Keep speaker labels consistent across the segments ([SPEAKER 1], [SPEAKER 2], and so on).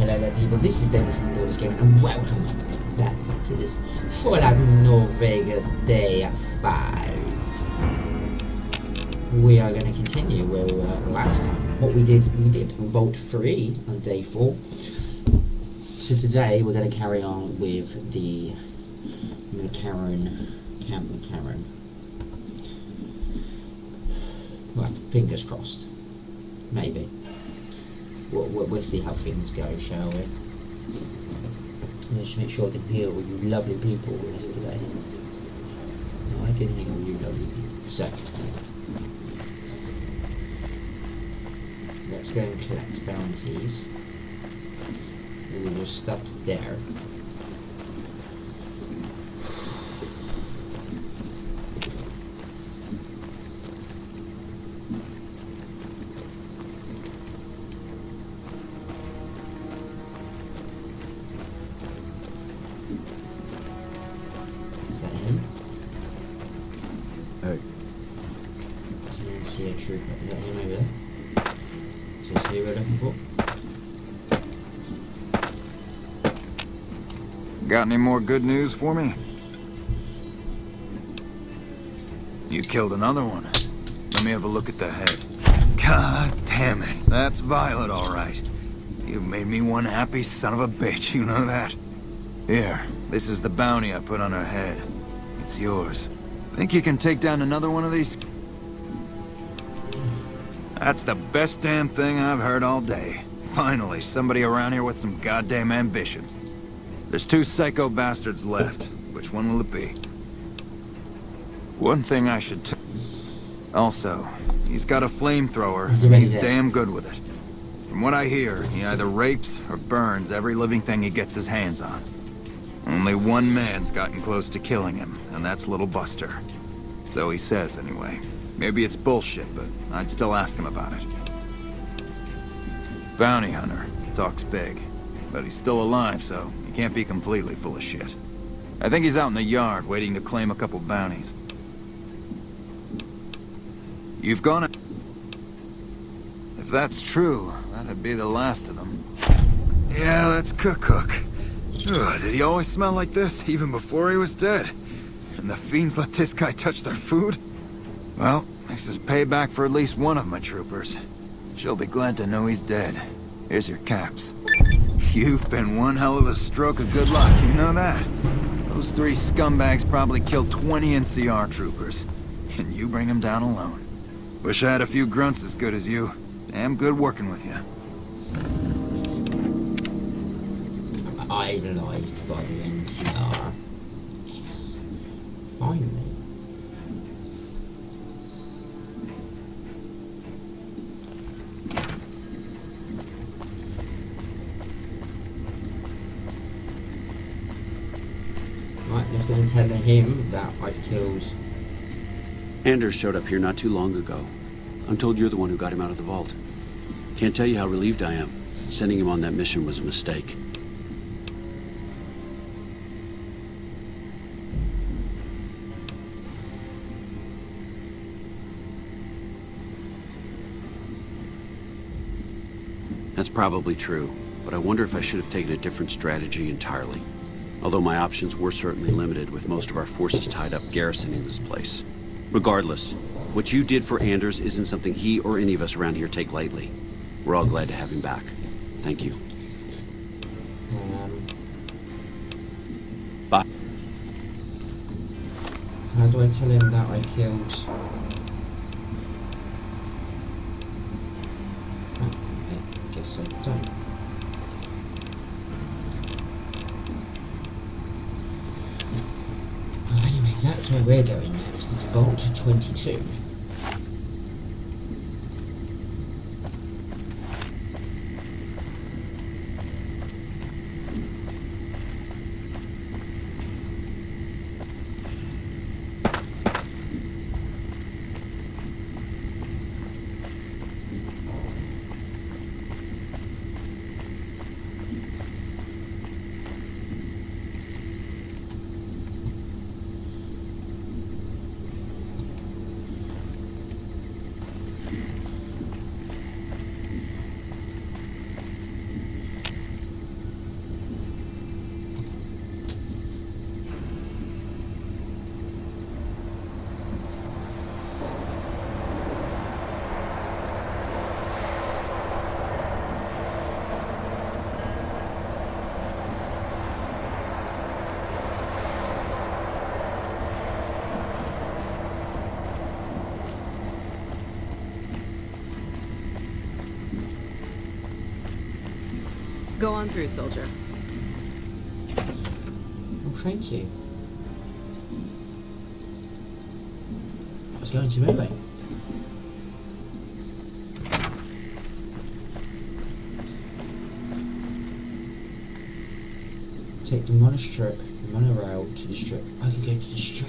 [SPEAKER 1] hello there people, this is David from Lawless Gaming and welcome back to this Fallout New Vegas Day 5. We are going to continue where we were last time. What we did Vault 3 on Day 4. So today we're going to carry on with the Camp McCarran. Well, fingers crossed. Maybe. We'll see how things go, shall we? Let's make sure I can hear all you lovely people with us today. No, I can hear all you lovely people. So, let's go and collect bounties. And we will start there. Trooper. Is that him over there? Is this who we're looking for?
[SPEAKER 2] Got any more good news for me? You killed another one. Let me have a look at the head. God damn it. That's Violet, all right. You've made me one happy son of a bitch, you know that? Here, this is the bounty I put on her head. It's yours. Think you can take down another one of these? That's the best damn thing I've heard all day. Finally, somebody around here with some goddamn ambition. There's 2 psycho bastards left. Which one will it be? One thing I should also, he's got a flamethrower, and he's damn good with it. From what I hear, he either rapes or burns every living thing he gets his hands on. Only one man's gotten close to killing him, and that's little Buster. So he says, anyway. Maybe it's bullshit, but I'd still ask him about it. Bounty hunter. Talks big. But he's still alive, so he can't be completely full of shit. I think he's out in the yard, waiting to claim a couple bounties. You've gone... If that's true, that'd be the last of them. Yeah, that's Cook. Ugh, did he always smell like this, even before he was dead? And the fiends let this guy touch their food? Well, this is payback for at least one of my troopers. She'll be glad to know he's dead. Here's your caps. You've been one hell of a stroke of good luck, you know that? Those 3 scumbags probably killed 20 NCR troopers. And you bring them down alone. Wish I had a few grunts as good as you. Damn good working with you.
[SPEAKER 1] Idolized by the NCR. Yes. Finally. Right, let's go and tell him that I've killed...
[SPEAKER 3] Anders showed up here not too long ago. I'm told you're the one who got him out of the vault. Can't tell you how relieved I am. Sending him on that mission was a mistake. That's probably true, but I wonder if I should have taken a different strategy entirely. Although my options were certainly limited, with most of our forces tied up garrisoning this place. Regardless, what you did for Anders isn't something he or any of us around here take lightly. We're all glad to have him back. Thank you. Bye.
[SPEAKER 1] How do I tell him that I killed... I guess I don't. Anyway, that's where we're going next, is Vault 22.
[SPEAKER 4] Go on through, soldier.
[SPEAKER 1] Well, thank you. I was going to anyway. Take the monostrip, the monorail to the strip. I can go to the strip.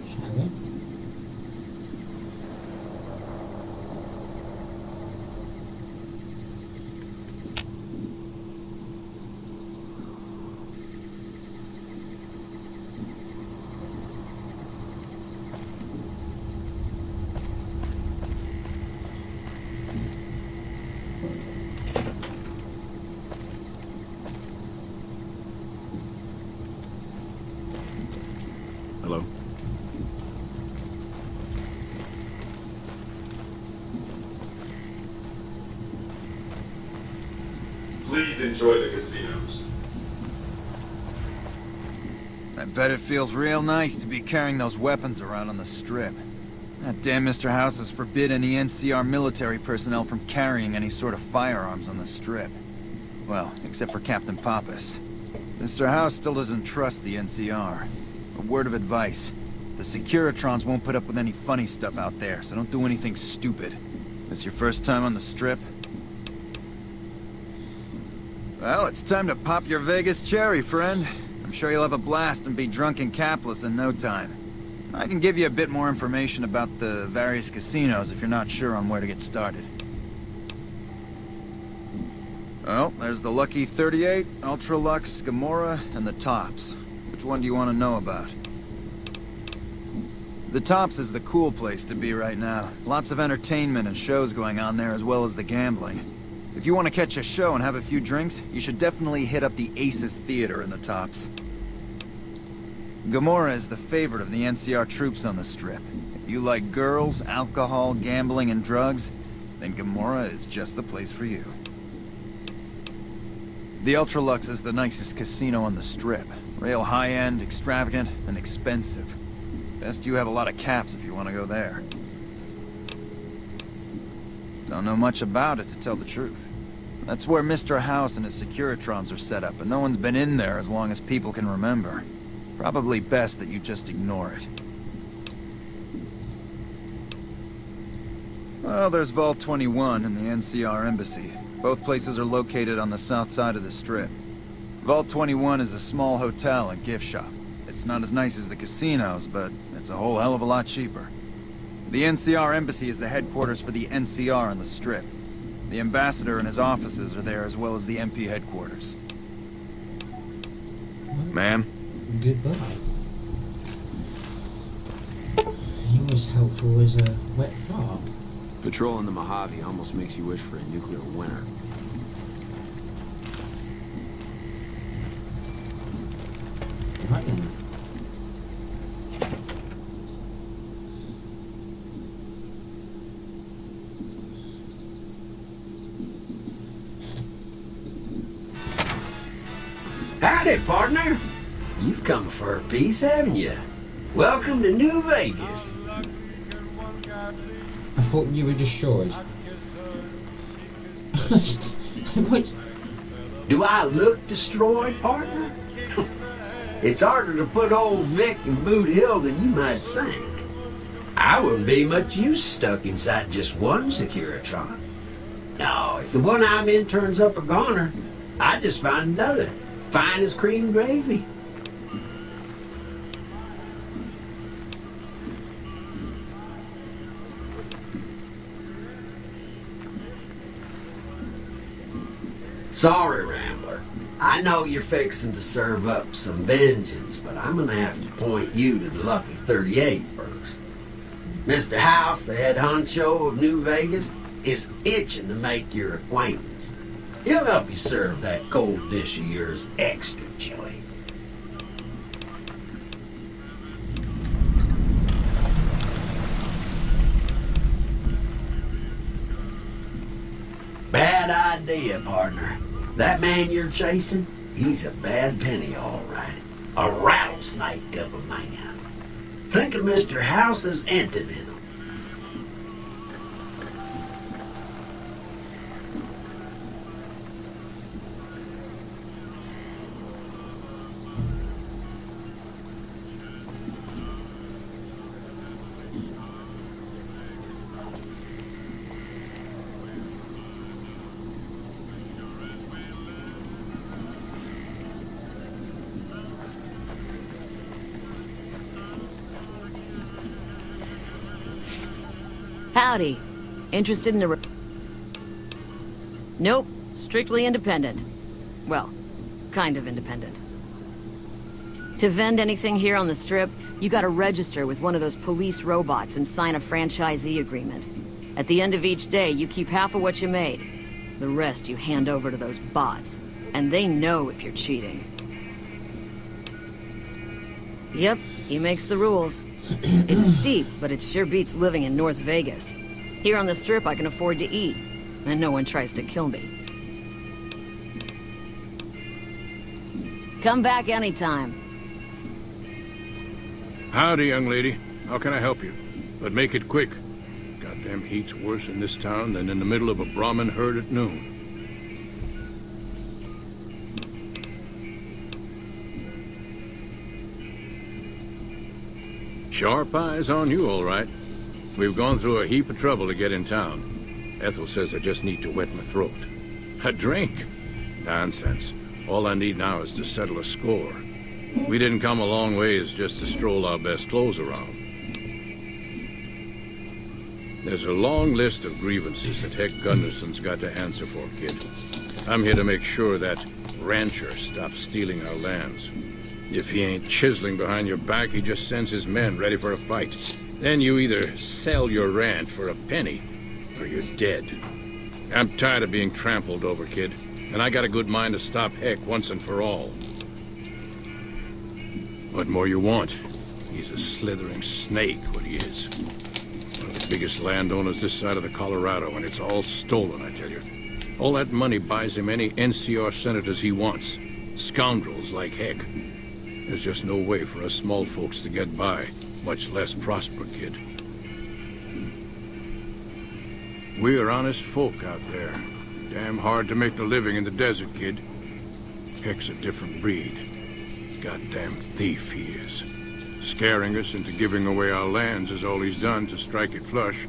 [SPEAKER 1] Shall we?
[SPEAKER 5] Hello?
[SPEAKER 6] Please enjoy the casinos.
[SPEAKER 2] I bet it feels real nice to be carrying those weapons around on the strip. That damn Mr. House has forbid any NCR military personnel from carrying any sort of firearms on the strip. Well, except for Captain Pappas. Mr. House still doesn't trust the NCR. A word of advice. The Securitrons won't put up with any funny stuff out there, so don't do anything stupid. This your first time on the strip? Well, it's time to pop your Vegas cherry, friend. I'm sure you'll have a blast and be drunk and capless in no time. I can give you a bit more information about the various casinos if you're not sure on where to get started. Well, there's the Lucky 38, Ultra Lux, Gamora, and the Tops. Which one do you want to know about? The Tops is the cool place to be right now. Lots of entertainment and shows going on there, as well as the gambling. If you want to catch a show and have a few drinks, you should definitely hit up the Aces Theater in the Tops. Gamora is the favorite of the NCR troops on the strip. If you like girls, alcohol, gambling, and drugs, then Gamora is just the place for you. The Ultra Lux is the nicest casino on the strip. Real high-end, extravagant, and expensive. Best you have a lot of caps if you want to go there. Don't know much about it, to tell the truth. That's where Mr. House and his Securitrons are set up, and no one's been in there as long as people can remember. Probably best that you just ignore it. Well, there's Vault 21 and the NCR Embassy. Both places are located on the south side of the strip. Vault 21 is a small hotel and gift shop. It's not as nice as the casinos, but it's a whole hell of a lot cheaper. The NCR Embassy is the headquarters for the NCR on the strip. The ambassador and his offices are there, as well as the MP headquarters.
[SPEAKER 5] Ma'am?
[SPEAKER 1] Goodbye. You're as helpful as a wet fart.
[SPEAKER 5] Patrolling the Mojave almost makes you wish for a nuclear winter.
[SPEAKER 1] Right then.
[SPEAKER 7] Howdy, partner. You've come for a piece, haven't you? Welcome to New Vegas.
[SPEAKER 1] I thought you were destroyed. What?
[SPEAKER 7] Do I look destroyed, partner? It's harder to put old Vic in Boot Hill than you might think. I wouldn't be much use stuck inside just one Securitron. No, if the one I'm in turns up a goner, I just find another. Fine as cream gravy. Sorry, Rambler. I know you're fixing to serve up some vengeance, but I'm gonna have to point you to the Lucky 38 first. Mr. House, the head honcho of New Vegas, is itching to make your acquaintance. He'll help you serve that cold dish of yours extra chili. Bad idea, partner. That man you're chasing, he's a bad penny, all right. A rattlesnake of a man. Think of Mr. House's antonym.
[SPEAKER 4] Howdy. Interested in a... Nope. Strictly independent. Well, kind of independent. To vend anything here on the Strip, you gotta register with one of those police robots and sign a franchisee agreement. At the end of each day, you keep half of what you made. The rest you hand over to those bots. And they know if you're cheating. Yep, he makes the rules. It's steep, but it sure beats living in North Vegas. Here on the Strip, I can afford to eat, and no one tries to kill me. Come back anytime.
[SPEAKER 8] Howdy, young lady. How can I help you? But make it quick. Goddamn heat's worse in this town than in the middle of a Brahmin herd at noon. Sharp eyes on you, all right. We've gone through a heap of trouble to get in town. Ethel says I just need to wet my throat. A drink? Nonsense. All I need now is to settle a score. We didn't come a long ways just to stroll our best clothes around. There's a long list of grievances that Heck Gunderson's got to answer for, kid. I'm here to make sure that rancher stops stealing our lands. If he ain't chiseling behind your back, he just sends his men ready for a fight. Then you either sell your ranch for a penny, or you're dead. I'm tired of being trampled over, kid, and I got a good mind to stop Heck once and for all. What more you want? He's a slithering snake, what he is. One of the biggest landowners this side of the Colorado, and it's all stolen, I tell you. All that money buys him any NCR senators he wants. Scoundrels like Heck. There's just no way for us small folks to get by, much less prosper, kid. We're honest folk out there. Damn hard to make the living in the desert, kid. Heck's a different breed. Goddamn thief he is. Scaring us into giving away our lands is all he's done to strike it flush.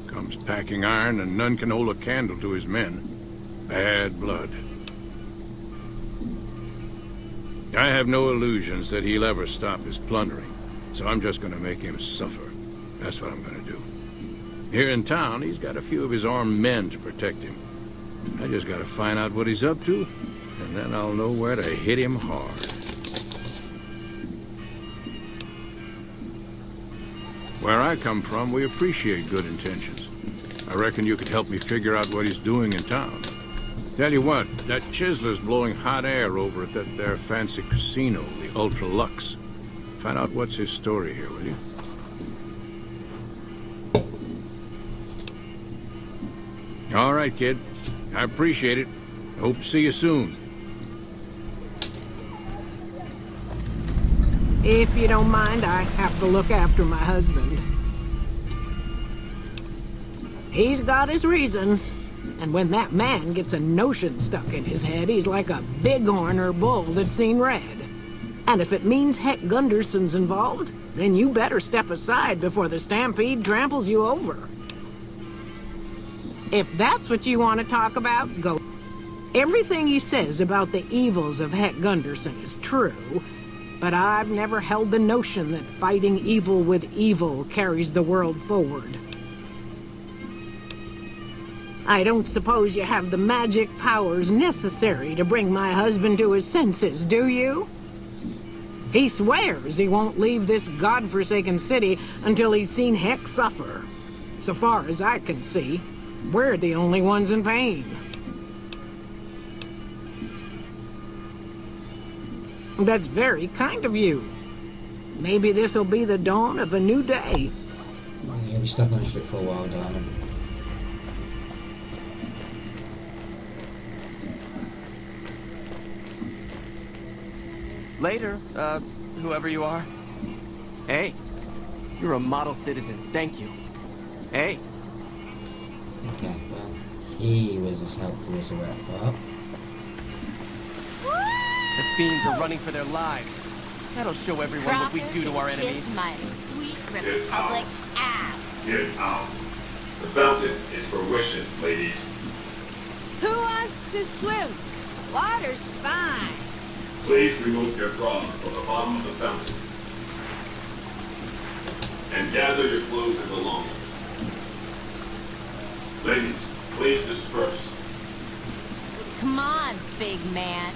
[SPEAKER 8] Comes packing iron and none can hold a candle to his men. Bad blood. I have no illusions that he'll ever stop his plundering, so I'm just gonna make him suffer. That's what I'm gonna do. Here in town, he's got a few of his armed men to protect him. I just gotta find out what he's up to, and then I'll know where to hit him hard. Where I come from, we appreciate good intentions. I reckon you could help me figure out what he's doing in town. Tell you what, that chiseler's blowing hot air over at that there fancy casino, the Ultra Lux. Find out what's his story here, will you? All right, kid. I appreciate it. Hope to see you soon.
[SPEAKER 9] If you don't mind, I have to look after my husband. He's got his reasons. And when that man gets a notion stuck in his head, he's like a bighorn or bull that's seen red. And if it means Heck Gunderson's involved, then you better step aside before the stampede tramples you over. If that's what you want to talk about, go. Everything he says about the evils of Heck Gunderson is true, but I've never held the notion that fighting evil with evil carries the world forward. I don't suppose you have the magic powers necessary to bring my husband to his senses, do you? He swears he won't leave this godforsaken city until he's seen Heck suffer. So far as I can see, we're the only ones in pain. That's very kind of you. Maybe this'll be the dawn of a new day.
[SPEAKER 1] Well, you'll be stuck on the Strip for a while, darling.
[SPEAKER 10] Later, whoever you are. Hey, You're a model citizen. Thank you. Hey.
[SPEAKER 1] Okay, well, he was as helpful as a rat fart.
[SPEAKER 10] The fiends are running for their lives. That'll show everyone what we do to our enemies.
[SPEAKER 11] Kiss my sweet Republic ass.
[SPEAKER 6] Get out. The fountain is for wishes, ladies.
[SPEAKER 11] Who wants to swim? Water's fine.
[SPEAKER 6] Please remove your bra from the bottom of the fountain. And gather your clothes and belongings. Ladies, please disperse.
[SPEAKER 11] Come on, big man.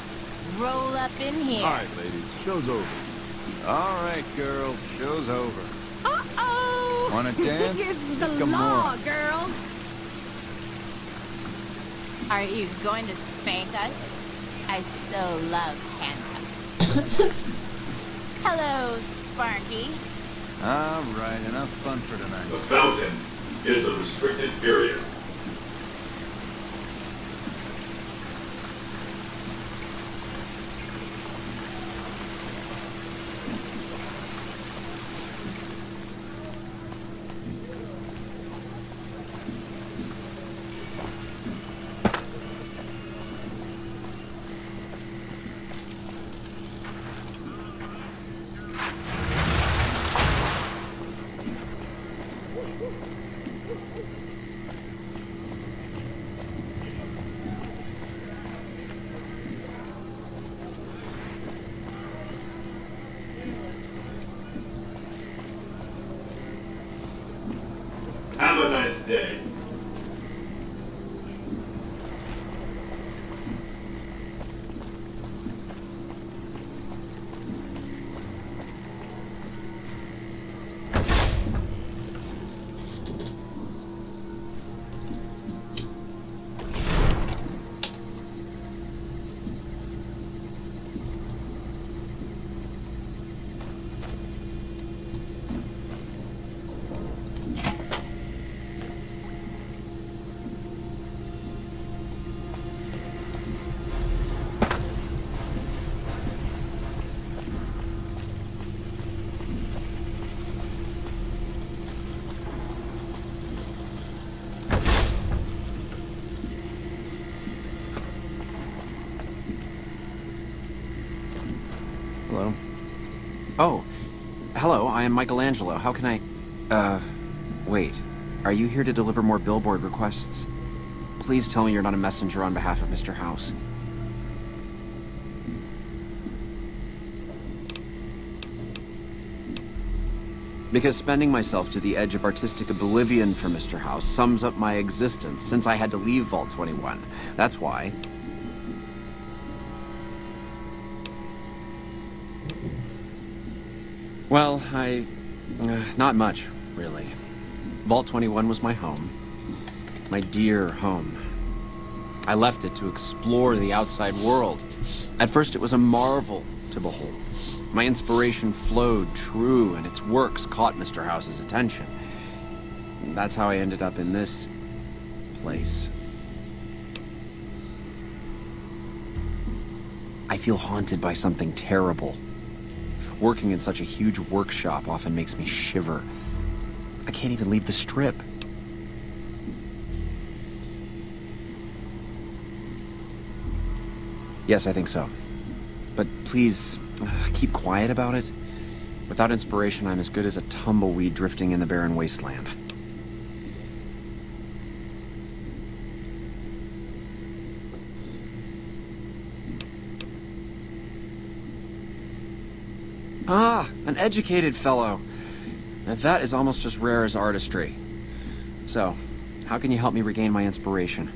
[SPEAKER 11] Roll up in here.
[SPEAKER 5] All right, ladies, show's over.
[SPEAKER 2] All right, girls, show's over.
[SPEAKER 11] Uh-oh!
[SPEAKER 2] Wanna dance?
[SPEAKER 11] It's the
[SPEAKER 2] Think of
[SPEAKER 11] law,
[SPEAKER 2] more.
[SPEAKER 11] girls. Are you going to spank us? I so love handcuffs. Hello, Sparky.
[SPEAKER 2] All right, enough fun for
[SPEAKER 6] The
[SPEAKER 2] tonight.
[SPEAKER 6] fountain is a restricted area. Have a nice day.
[SPEAKER 3] Hello? Oh, hello, I am Michelangelo. How can I... wait. Are you here to deliver more billboard requests? Please tell me you're not a messenger on behalf of Mr. House. Because spending myself to the edge of artistic oblivion for Mr. House sums up my existence since I had to leave Vault 21. That's why. Well, not much, really. Vault 21 was my home. My dear home. I left it to explore the outside world. At first it was a marvel to behold. My inspiration flowed true, and its works caught Mr. House's attention. That's how I ended up in this place. I feel haunted by something terrible. Working in such a huge workshop often makes me shiver. I can't even leave the strip. Yes, I think so. But please, keep quiet about it. Without inspiration, I'm as good as a tumbleweed drifting in the barren wasteland. Ah, an educated fellow. Now that is almost as rare as artistry. So, how can you help me regain my inspiration?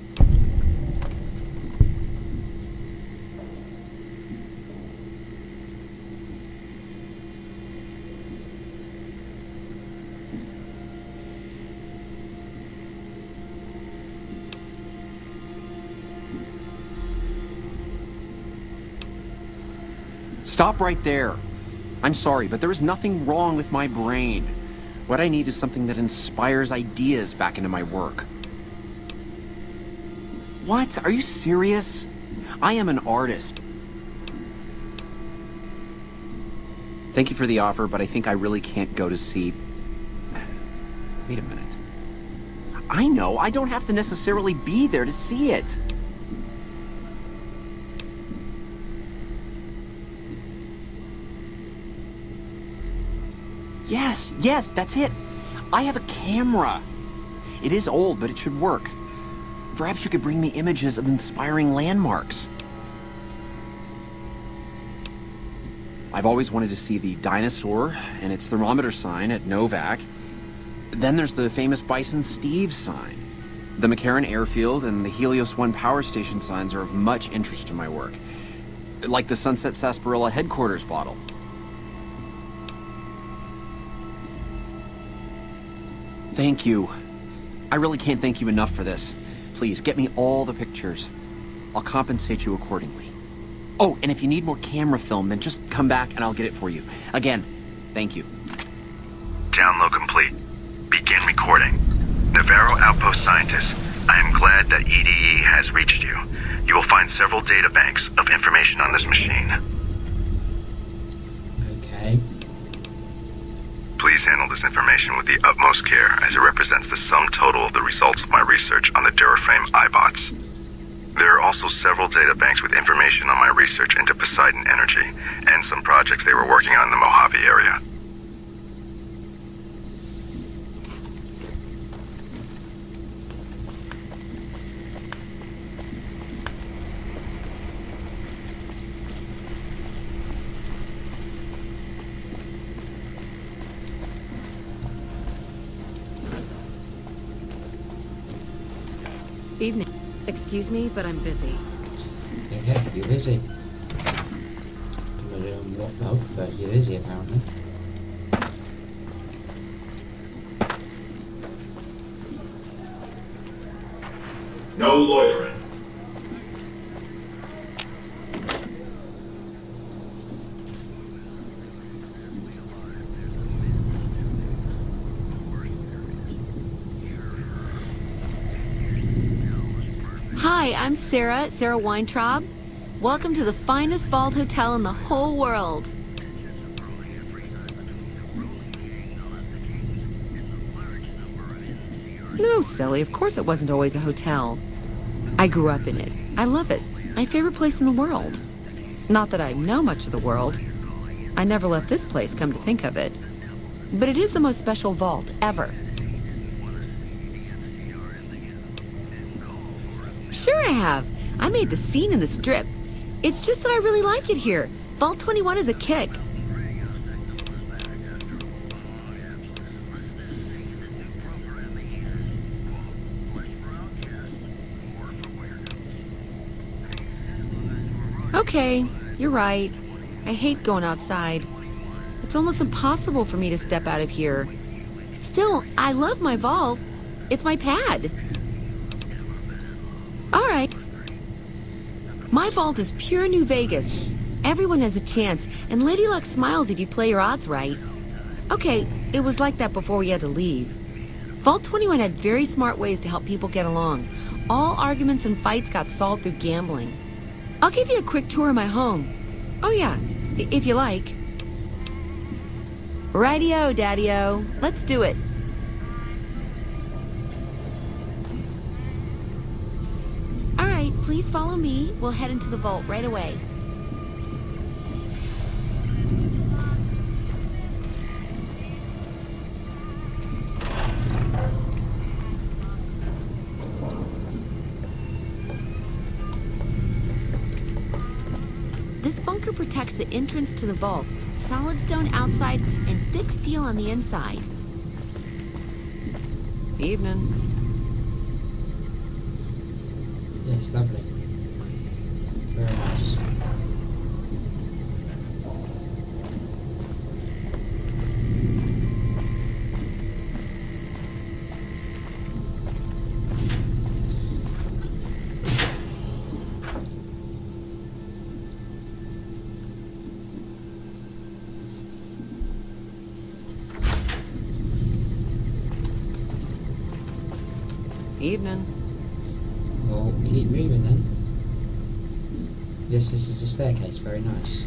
[SPEAKER 3] Stop right there. I'm sorry, but there is nothing wrong with my brain. What I need is something that inspires ideas back into my work. What? Are you serious? I am an artist. Thank you for the offer, but I think I really can't go to see
[SPEAKER 10] Wait a minute. I know, I don't have to necessarily be there to see it. Yes, that's it. I have a camera. It is old, but it should work. Perhaps you could bring me images of inspiring landmarks. I've always wanted to see the dinosaur and its thermometer sign at Novak. Then there's the famous Bison Steve sign. The McCarran Airfield and the Helios 1 power station signs are of much interest to my work. Like the Sunset Sarsaparilla headquarters bottle. Thank you. I really can't thank you enough for this. Please, get me all the pictures. I'll compensate you accordingly. Oh, and if you need more camera film, then just come back and I'll get it for you. Again, thank you.
[SPEAKER 2] Download complete. Begin recording. Navarro Outpost Scientist, I am glad that EDE has reached you. You will find several data banks of information on this machine.
[SPEAKER 1] Okay.
[SPEAKER 2] Please handle this information with the utmost care, as it represents the sum total of the results of my research on the Duraframe iBots. There are also several data banks with information on my research into Poseidon Energy, and some projects they were working on in the Mojave area.
[SPEAKER 4] Evening. Excuse me, but I'm busy.
[SPEAKER 1] Okay, you're busy. Don't know what though, but you're busy apparently.
[SPEAKER 6] No loitering.
[SPEAKER 12] Hi, I'm Sarah Weintraub. Welcome to the finest vault hotel in the whole world.
[SPEAKER 4] No, silly. Of course it wasn't always a hotel. I grew up in it. I love it. My favorite place in the world. Not that I know much of the world. I never left this place, come to think of it. But it is the most special vault ever. Sure I have. I made the scene in the strip. It's just that I really like it here. Vault 21 is a kick. Okay, you're right. I hate going outside. It's almost impossible for me to step out of here. Still, I love my vault. It's my pad. All right. My vault is pure New Vegas. Everyone has a chance, and Lady Luck smiles if you play your odds right. Okay, it was like that before we had to leave. Vault 21 had very smart ways to help people get along. All arguments and fights got solved through gambling. I'll give you a quick tour of my home. Oh yeah, if you like. Rightio, Daddy-o. Let's do it. All right, please follow me. We'll head into the vault right away. This bunker protects the entrance to the vault. Solid stone outside and thick steel on the inside. Evening.
[SPEAKER 1] Yes, lovely. Very nice.
[SPEAKER 4] Evening.
[SPEAKER 1] Well, keep moving then. Yes, this is the staircase. Very nice.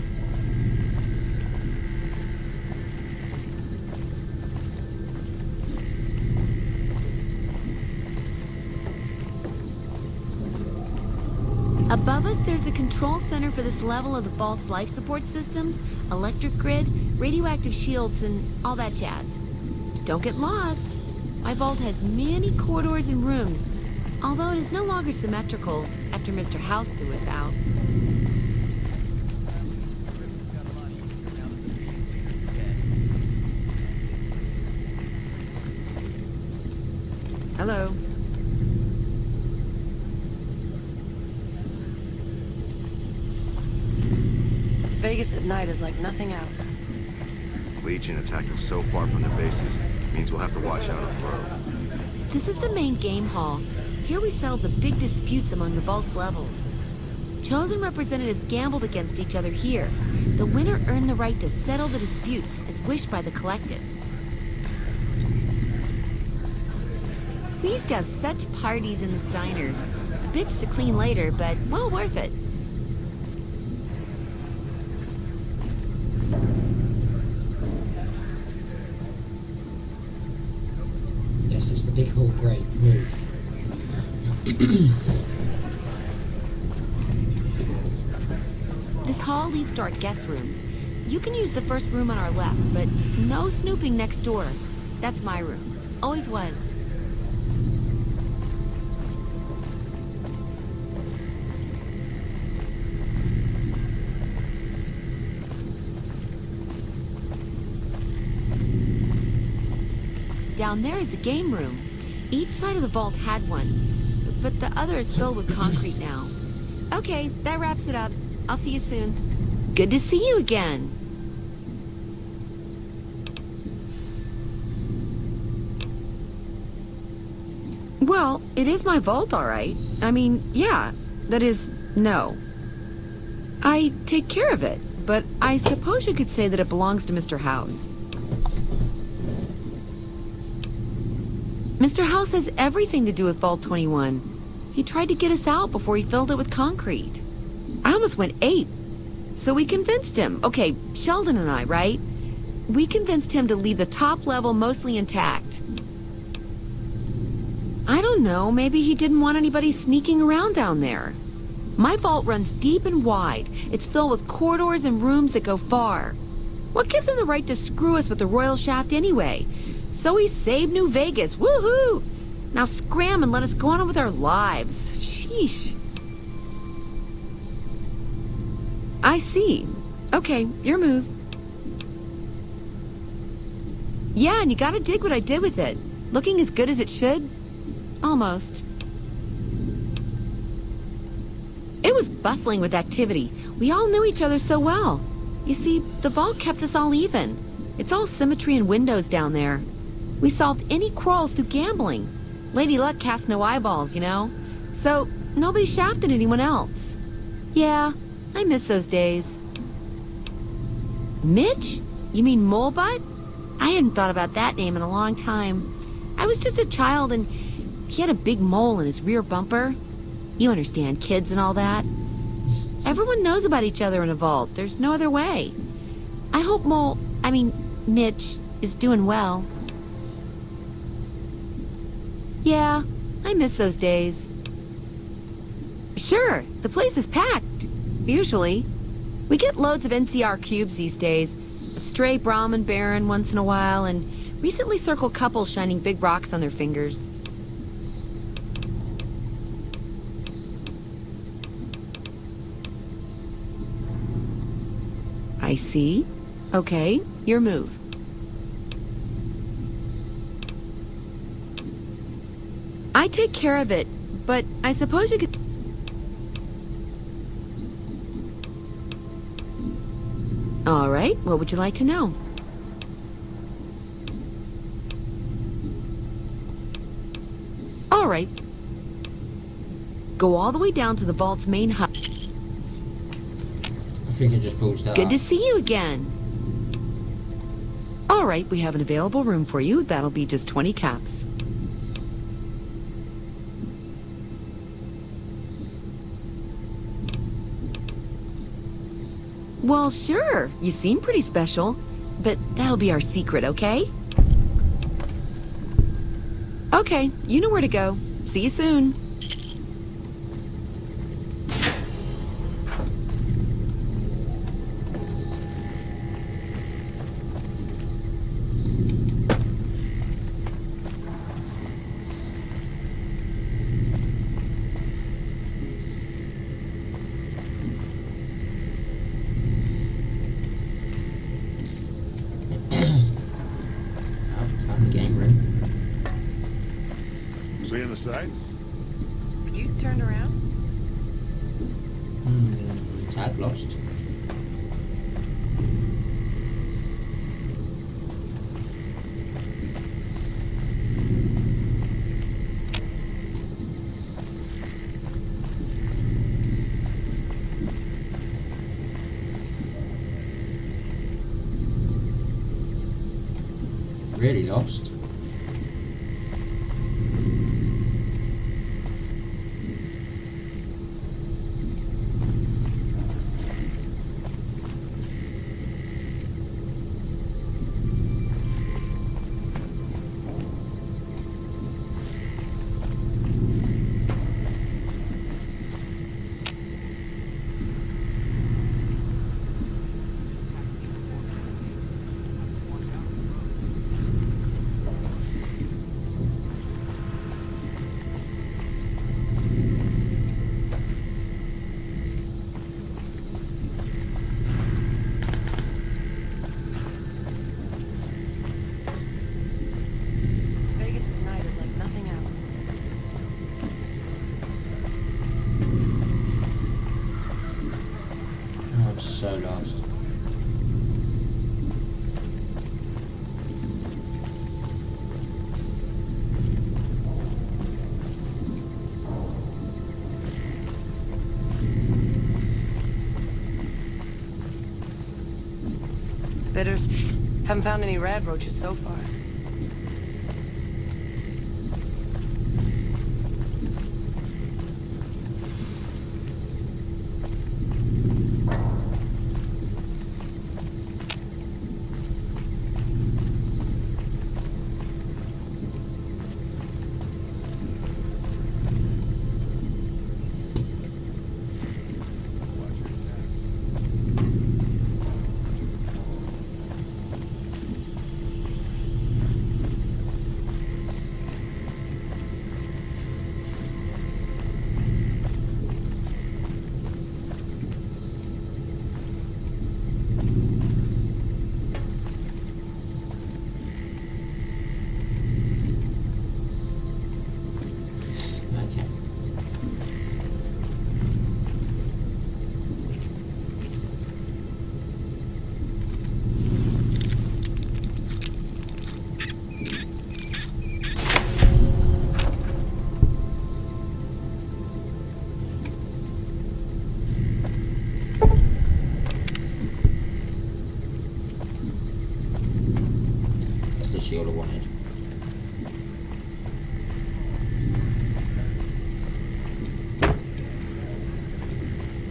[SPEAKER 12] Above us, there's the control center for this level of the vault's life support systems, electric grid, radioactive shields, and all that jazz. Don't get lost. My vault has many corridors and rooms, although it is no longer symmetrical after Mr. House threw us out. Hello.
[SPEAKER 13] Vegas at night is like nothing else.
[SPEAKER 14] Legion attacking so far from their bases means we'll have to watch out on the road.
[SPEAKER 12] This is the main game hall. Here we settle the big disputes among the vault's levels. Chosen representatives gambled against each other here. The winner earned the right to settle the dispute as wished by the collective. We used to have such parties in this diner. A bitch to clean later, but well worth it.
[SPEAKER 1] Yes, it's the big hall. Great. Move.
[SPEAKER 12] This hall leads to our guest rooms. You can use the first room on our left, but no snooping next door. That's my room. Always was. Down there is the game room. Each side of the vault had one, but the other is filled with concrete now. Okay, that wraps it up. I'll see you soon. Good to see you again. Well, it is my vault, all right. I mean, yeah. That is, no. I take care of it, but I suppose you could say that it belongs to Mr. House. Mr. House has everything to do with Vault 21. He tried to get us out before he filled it with concrete. I almost went ape. So we convinced him. Okay, Sheldon and I, right? We convinced him to leave the top level mostly intact. I don't know, maybe he didn't want anybody sneaking around down there. My vault runs deep and wide. It's filled with corridors and rooms that go far. What gives him the right to screw us with the royal shaft anyway? So he saved New Vegas, woohoo! Now scram and let us go on with our lives. Sheesh. I see. Okay, your move. Yeah, and you gotta dig what I did with it. Looking as good as it should? Almost. It was bustling with activity. We all knew each other so well. You see, the vault kept us all even. It's all symmetry and windows down there. We solved any quarrels through gambling. Lady Luck cast no eyeballs, you know? So, nobody shafted anyone else. Yeah, I miss those days. Mitch? You mean Molebutt? I hadn't thought about that name in a long time. I was just a child and he had a big mole in his rear bumper. You understand, kids and all that. Everyone knows about each other in a vault. There's no other way. I hope Mitch is doing well. Yeah, I miss those days. Sure, the place is packed. Usually. We get loads of NCR cubes these days. A stray Brahmin Baron once in a while, and recently circle couples shining big rocks on their fingers. I see. Okay, your move. I take care of it, but I suppose you could... All right, what would you like to know? All right. Go all the way down to the vault's main hub.
[SPEAKER 1] I think it just pulls that
[SPEAKER 12] Good
[SPEAKER 1] up.
[SPEAKER 12] to see you again. All right, we have an available room for you. That'll be just 20 caps. Well, sure. You seem pretty special. But that'll be our secret, okay? Okay, you know where to go. See you soon.
[SPEAKER 15] Seeing the sights?
[SPEAKER 13] You turned around?
[SPEAKER 1] Tad lost. Really lost.
[SPEAKER 13] Vegas at night is like nothing else.
[SPEAKER 1] Oh, I'm so lost.
[SPEAKER 13] Bitters. Haven't found any rad roaches so far.
[SPEAKER 1] Okay. That's the shield I wanted.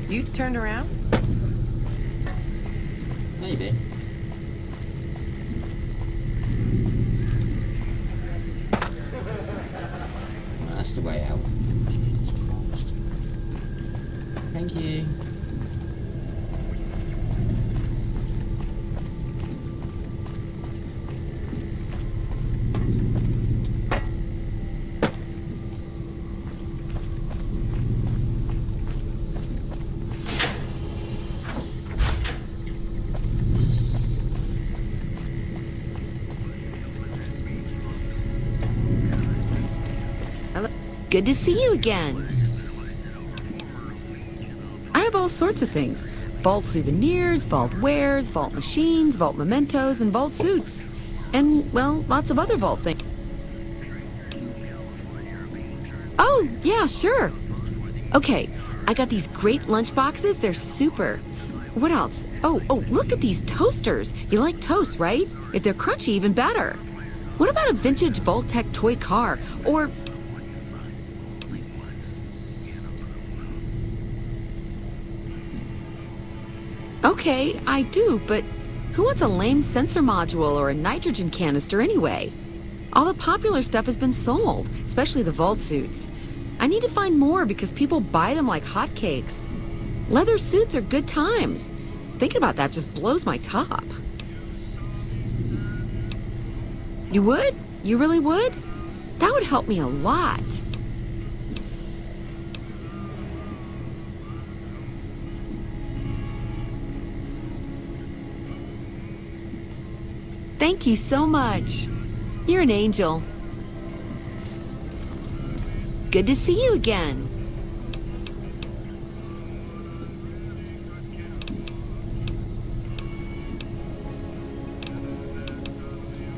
[SPEAKER 13] You turned around?
[SPEAKER 1] Maybe. Well, that's the way out. Jesus Christ. Thank you.
[SPEAKER 12] Good to see you again. I have all sorts of things. Vault souvenirs, vault wares, vault machines, vault mementos, and vault suits. And, well, lots of other vault things. Oh, yeah, sure. Okay, I got these great lunch boxes. They're super. What else? Oh, look at these toasters. You like toast, right? If they're crunchy, even better. What about a vintage Vault-Tec toy car? Or... Okay, I do, but who wants a lame sensor module or a nitrogen canister anyway? All the popular stuff has been sold, especially the vault suits. I need to find more because people buy them like hotcakes. Leather suits are good times. Thinking about that just blows my top. You would? You really would? That would help me a lot. Thank you so much. You're an angel. Good to see you again.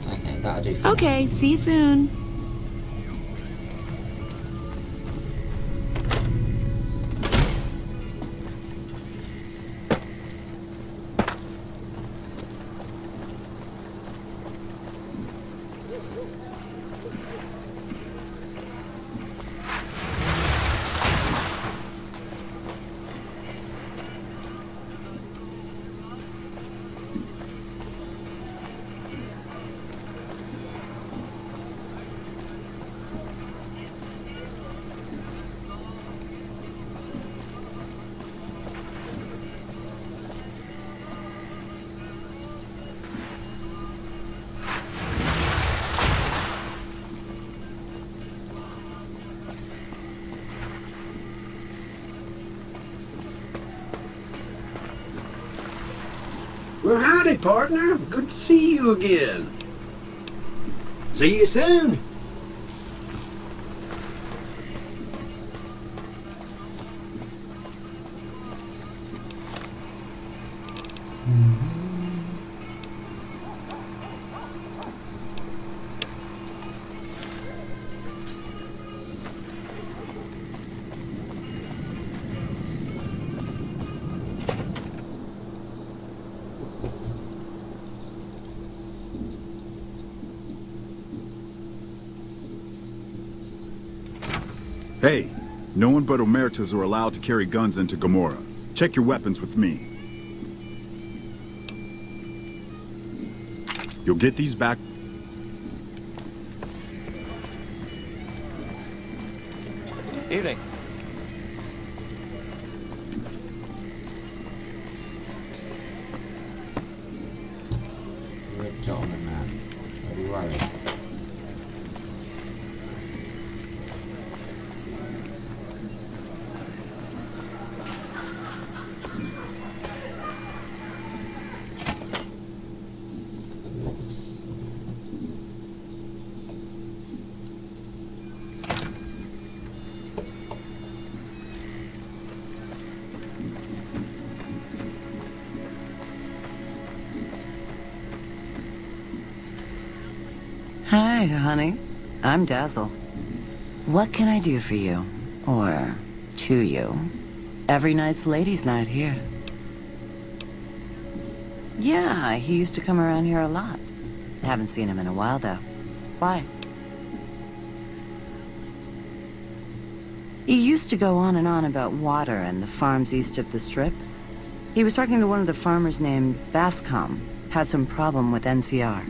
[SPEAKER 1] Okay, that'll do for now.
[SPEAKER 12] Okay, see you soon.
[SPEAKER 7] Well, howdy, partner. Good to see you again. See you soon.
[SPEAKER 15] Hey, no one but Omertas are allowed to carry guns into Gomorrah. Check your weapons with me. You'll get these back.
[SPEAKER 16] Evening.
[SPEAKER 1] Red dot on the map. Right.
[SPEAKER 17] Hi, honey. I'm Dazzle. What can I do for you? Or to you? Every night's ladies' night here. Yeah, he used to come around here a lot. Haven't seen him in a while, though. Why? He used to go on and on about water and the farms east of the Strip. He was talking to one of the farmers named Bascom. Had some problem with NCR.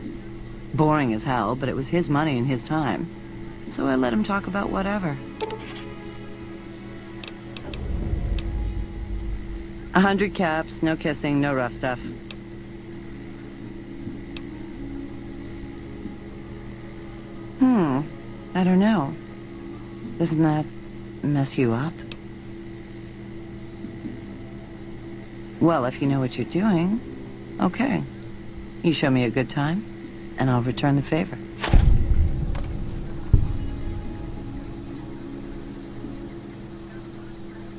[SPEAKER 17] Boring as hell, but it was his money and his time. So I let him talk about whatever. 100 caps, no kissing, no rough stuff. I don't know. Doesn't that mess you up? Well, if you know what you're doing, okay. You show me a good time, and I'll return the favor.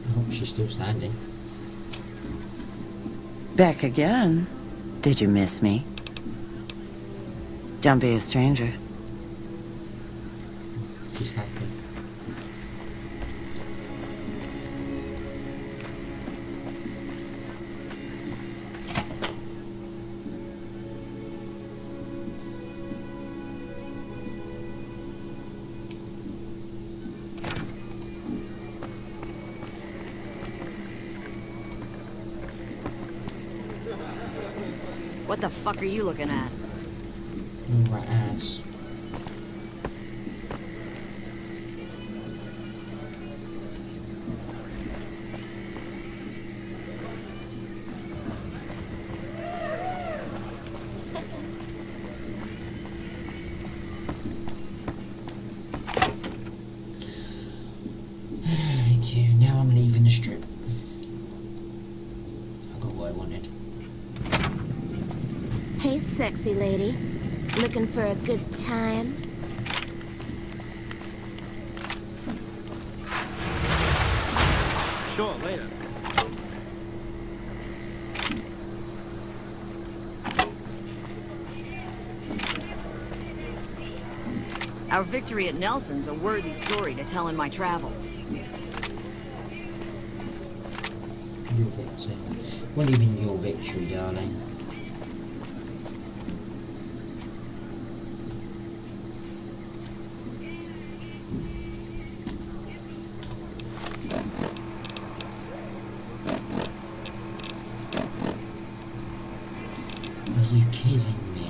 [SPEAKER 1] I hope she's still standing.
[SPEAKER 17] Back again? Did you miss me? Don't be a stranger.
[SPEAKER 1] She's happy.
[SPEAKER 4] What the fuck are you looking at?
[SPEAKER 1] My ass. Now I'm leaving the Strip. I got what I wanted.
[SPEAKER 18] Hey, sexy lady. Looking for a good time?
[SPEAKER 16] Sure, later.
[SPEAKER 4] Our victory at Nelson's a worthy story to tell in my travels.
[SPEAKER 1] Your victory. What even your victory, darling? Are you kidding me?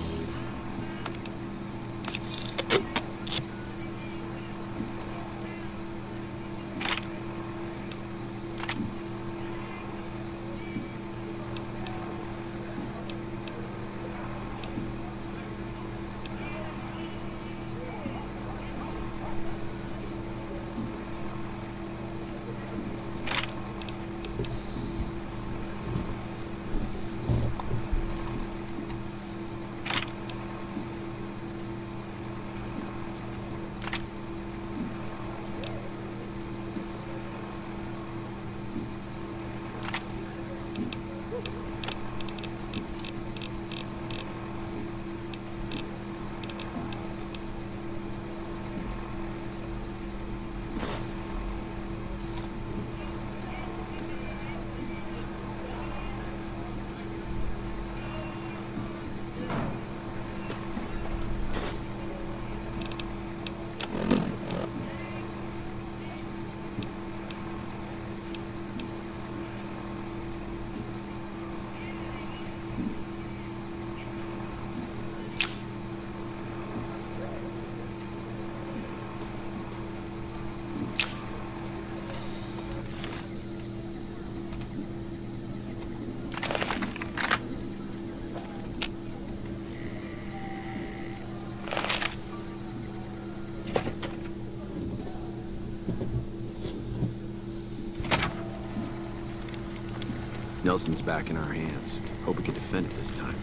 [SPEAKER 5] Nelson's back in our hands. Hope we can defend it this time.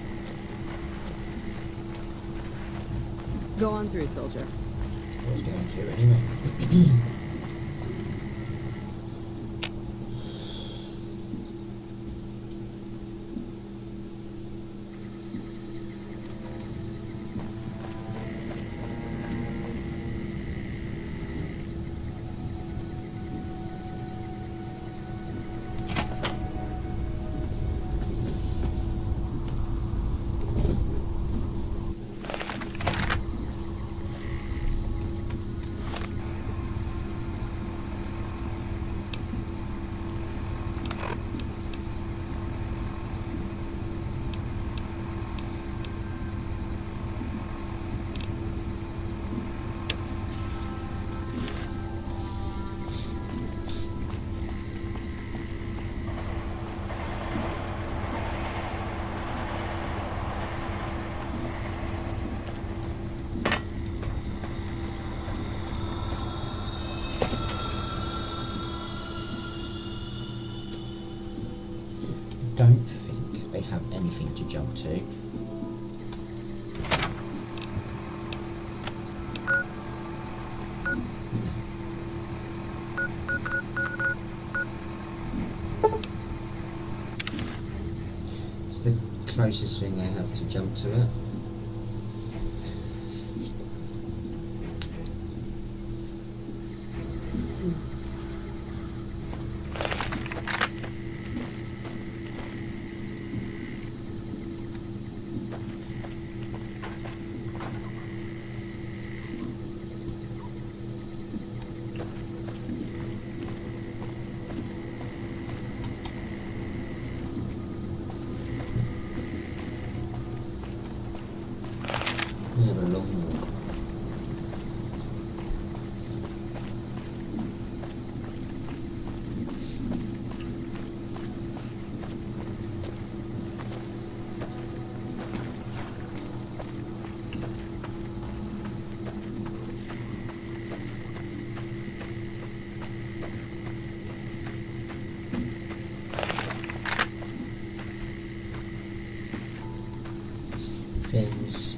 [SPEAKER 19] Go on through, soldier.
[SPEAKER 1] I was going to anyway. Don't think they have anything to jump to. It's the closest thing they have to jump to it. We have a long walk. Things.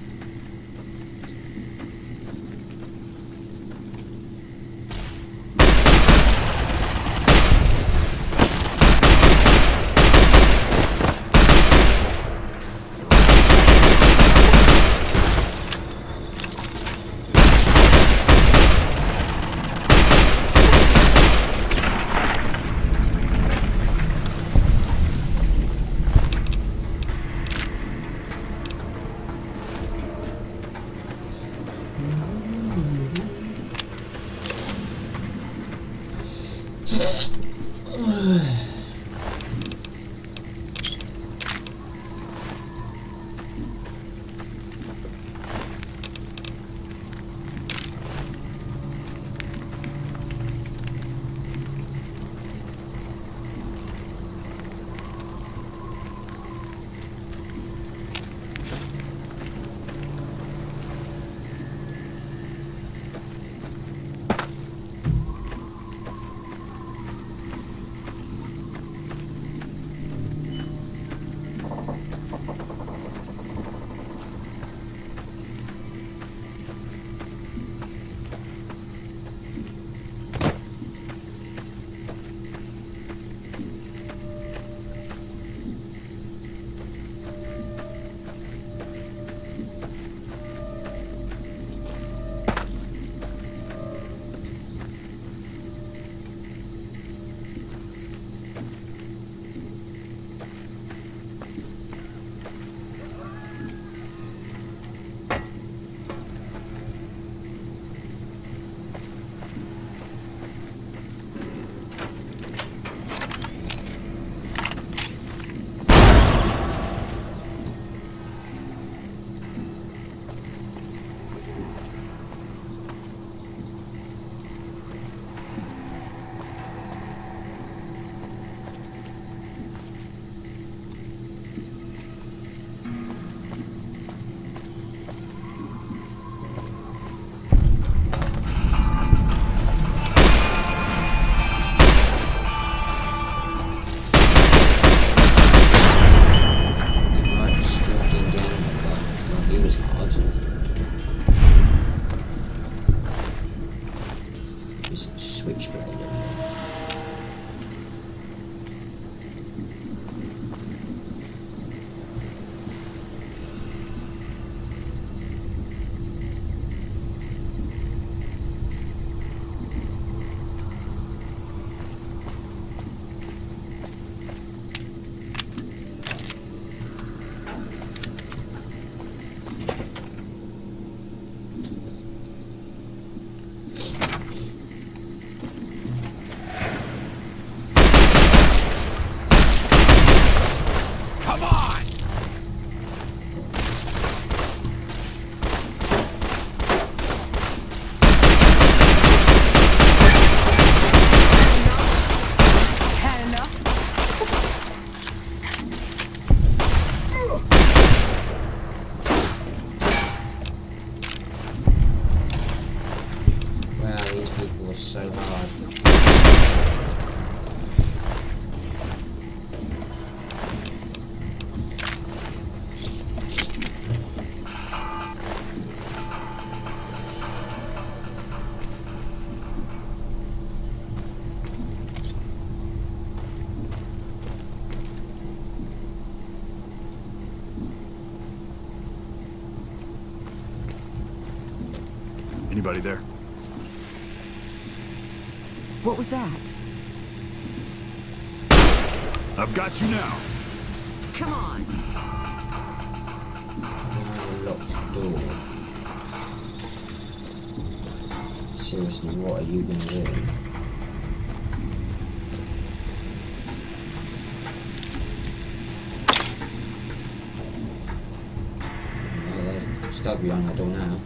[SPEAKER 15] Anybody there?
[SPEAKER 12] What was that?
[SPEAKER 15] I've got you now.
[SPEAKER 12] Come on.
[SPEAKER 1] Locked door. Seriously, what are you gonna do? Stuck behind that door now.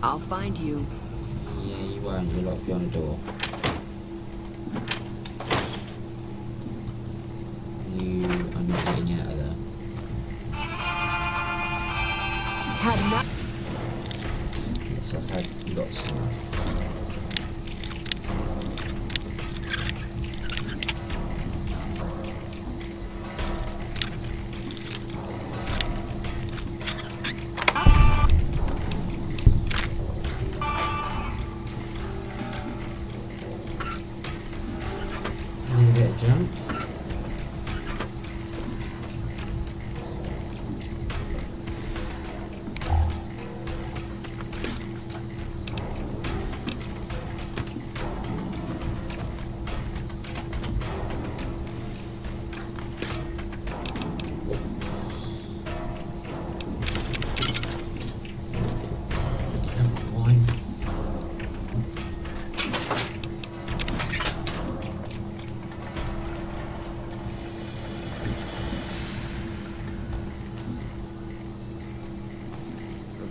[SPEAKER 12] I'll find you.
[SPEAKER 1] Yeah, you won't. You're locked behind the door. You are not getting out of there.
[SPEAKER 12] Had enough.
[SPEAKER 1] Yes, I've had lots of. Jump.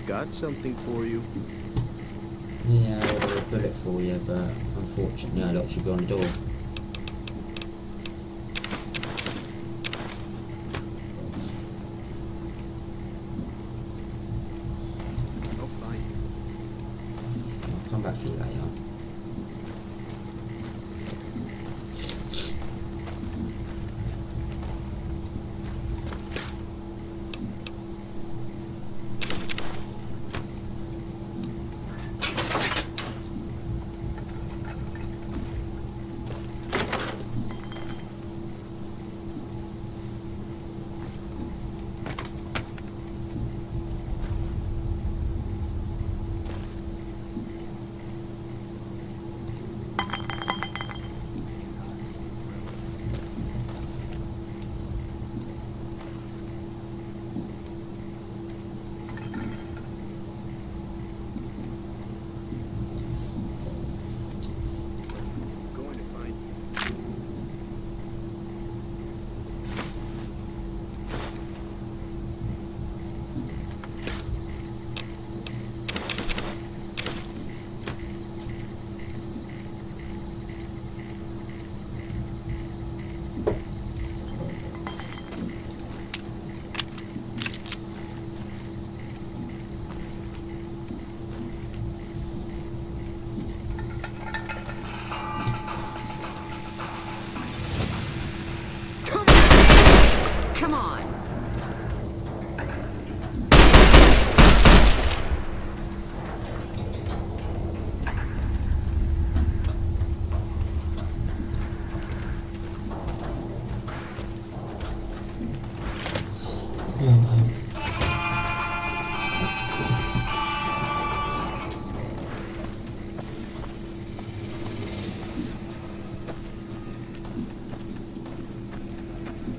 [SPEAKER 14] Got something for you.
[SPEAKER 1] Yeah, I would have a bullet for you, but unfortunately I locked you behind the door.
[SPEAKER 14] I'll find you.
[SPEAKER 1] I'll come back for you later.
[SPEAKER 12] Come on.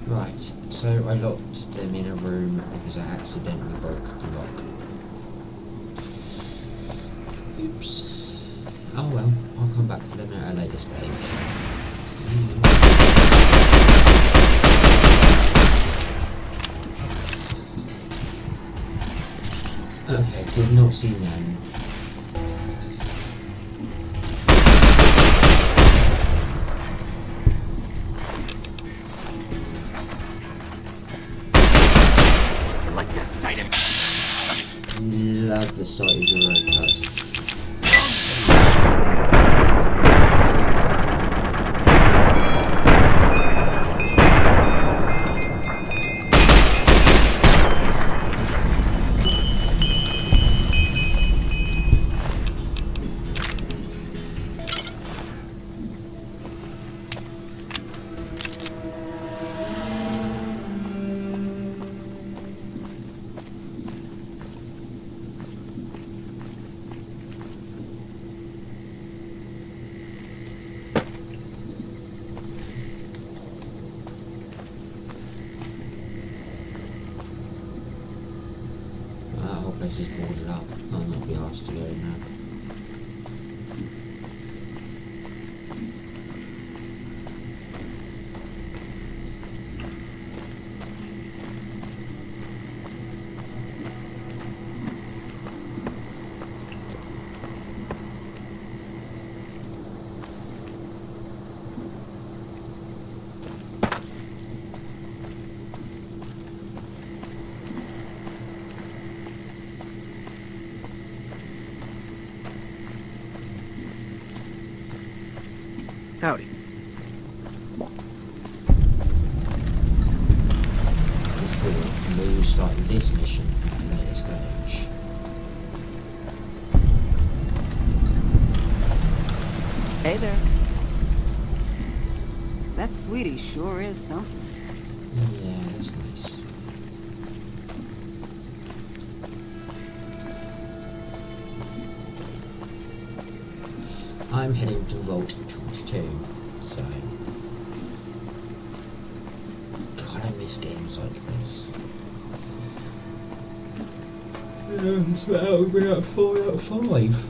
[SPEAKER 1] Right, so I locked them in a room because I accidentally broke the lock. Oops. Oh well, I'll come back for them at a later stage. Okay, did not see them. Love the sight of your road cuts. place is boarded up. I'll not be asked to go now.
[SPEAKER 10] Howdy.
[SPEAKER 1] Before we started this mission at a later stage.
[SPEAKER 20] Hey there. That sweetie sure is something.
[SPEAKER 1] Yeah, that's nice. I'm heading to Vault 22, so... God, I miss games like this. So that would be like 4 out of 5.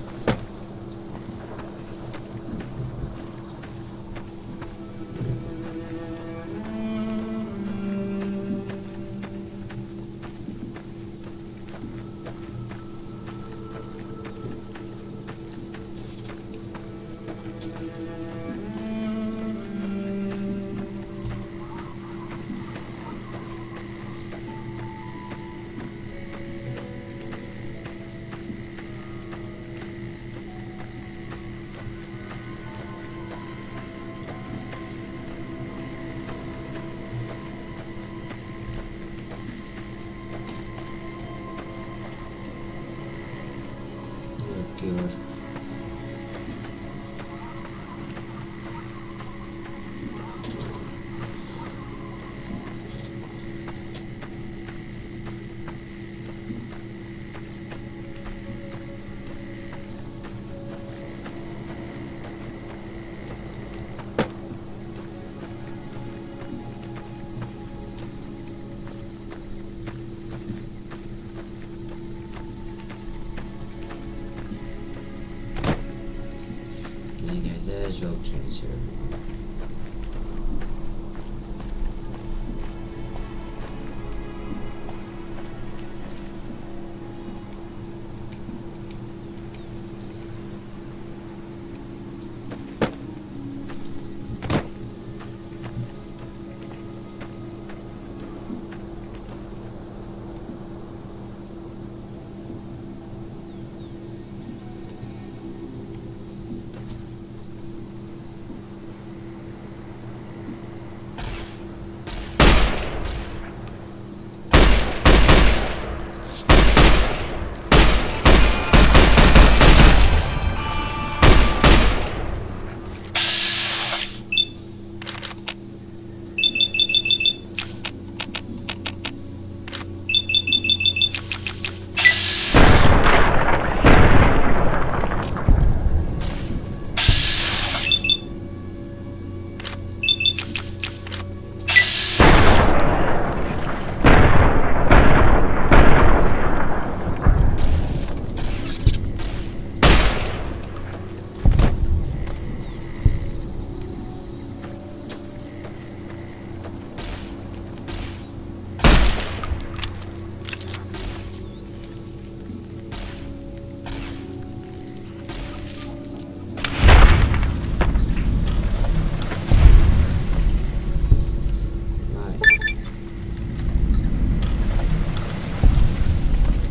[SPEAKER 1] Good. There's your cancer.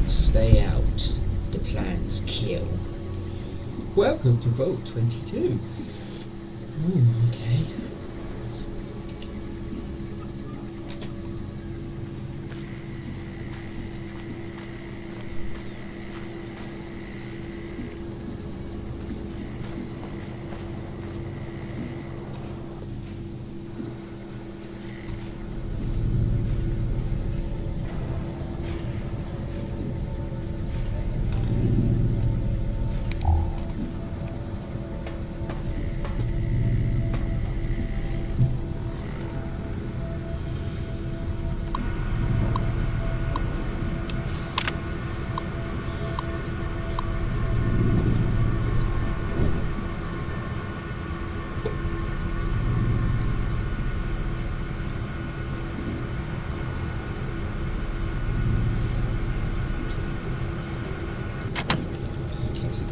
[SPEAKER 1] Stay out. The plans kill. Welcome to Vault 22. Okay.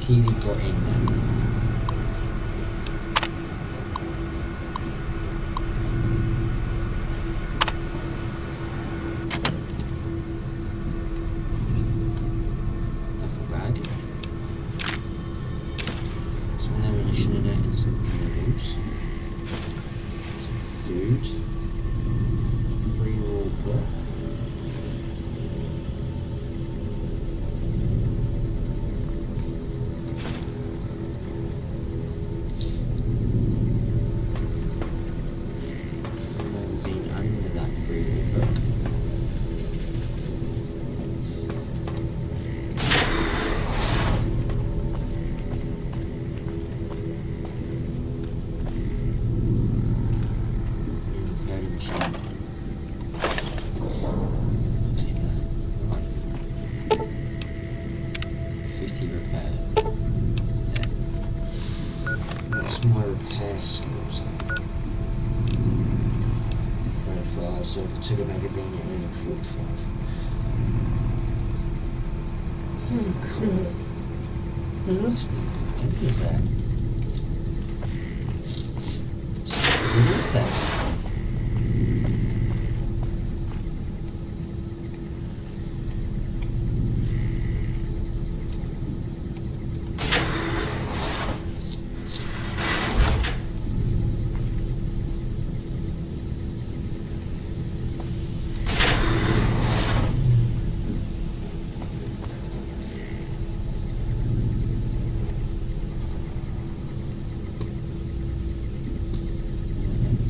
[SPEAKER 1] Keely got in there. Duffel bag. Some ammunition in it and some noodles. Some food. Pre-roll book. Magazine under that pre-roll book. Repairing machine. Take that. Right. 50 repair. There. What's my repair skills? 35, so if I took a magazine and then a 45. Oh god. Well, that's not good, is that? What is that?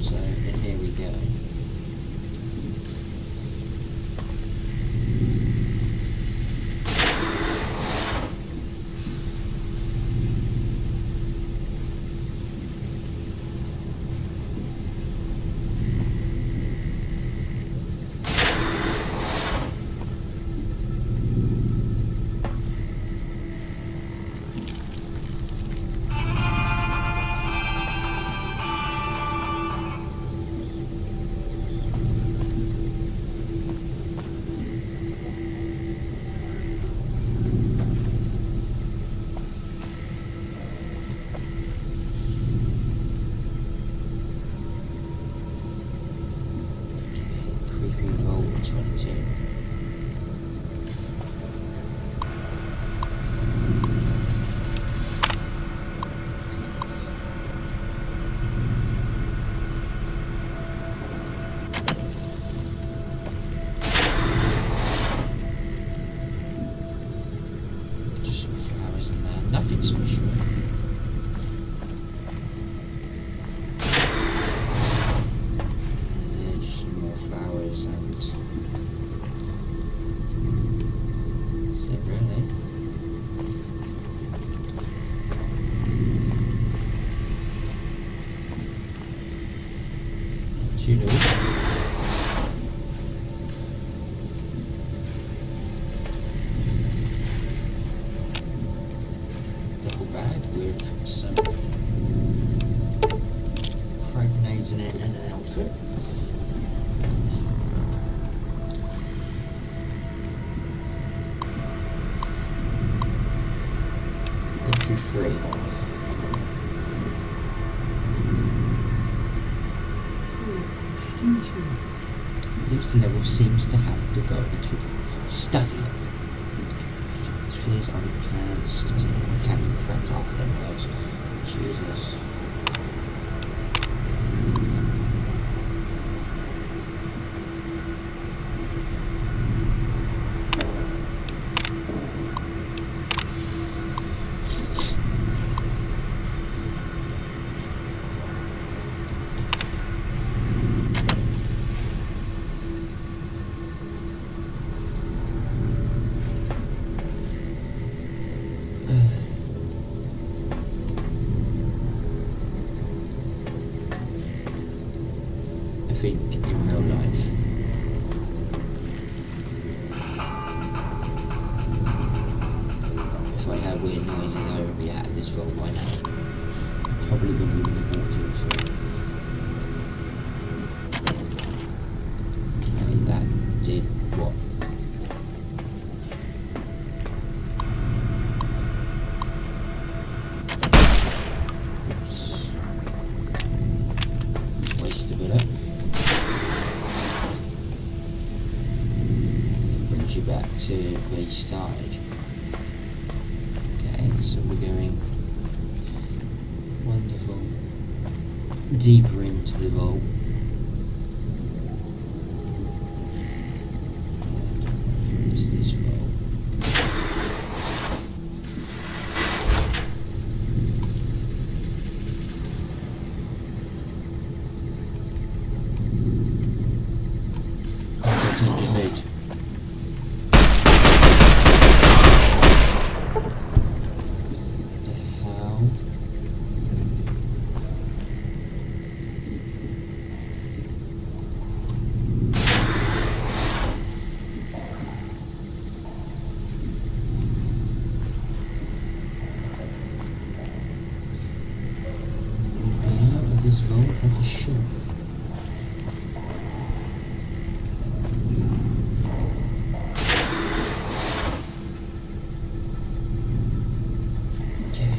[SPEAKER 1] So, and here we go. Creepy roll 22. Just some flowers in there, nothing special. And just some more flowers and that's it really. Toodles. Duffel bag with some frag grenades in it and an outfit. Entry free. This level seems to have devoted to study. Spheres on plants can be prepped afterwards. Jesus. I think in real life. If I heard weird noises, I would be out of this world by now. Probably wouldn't even have walked into it. Okay, that did what? to where you started. Okay, so we're going wonderful deeper into the vault. And into this vault. This vault like a ship. Okay.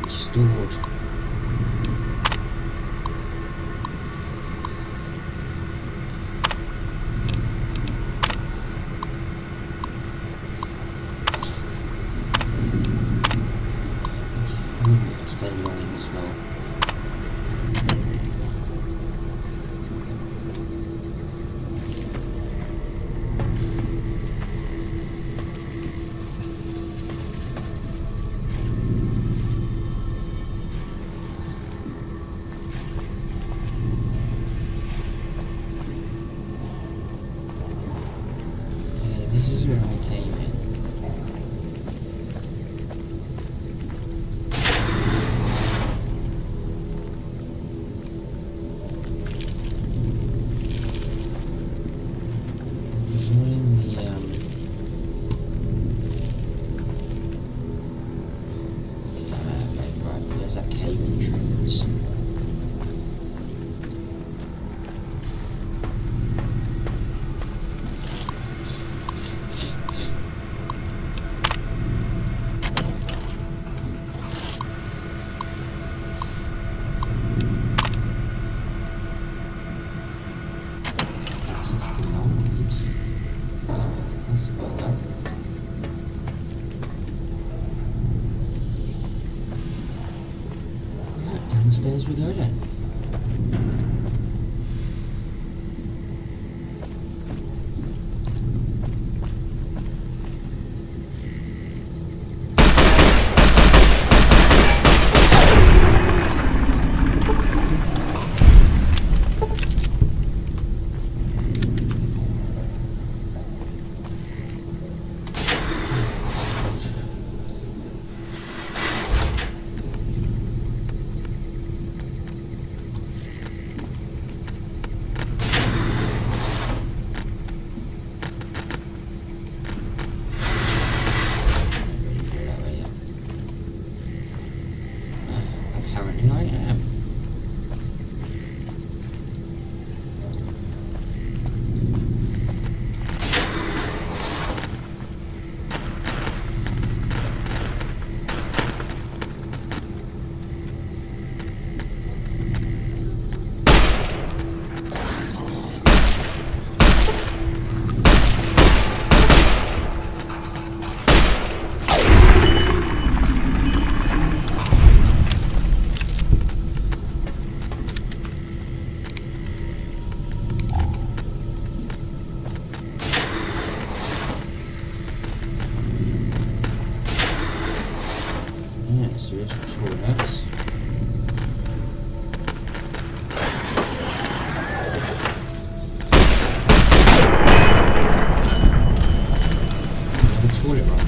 [SPEAKER 1] Restored. Stay running as well. This is where I came in. Downstairs we go then. Apparently I am. works. The toilet run.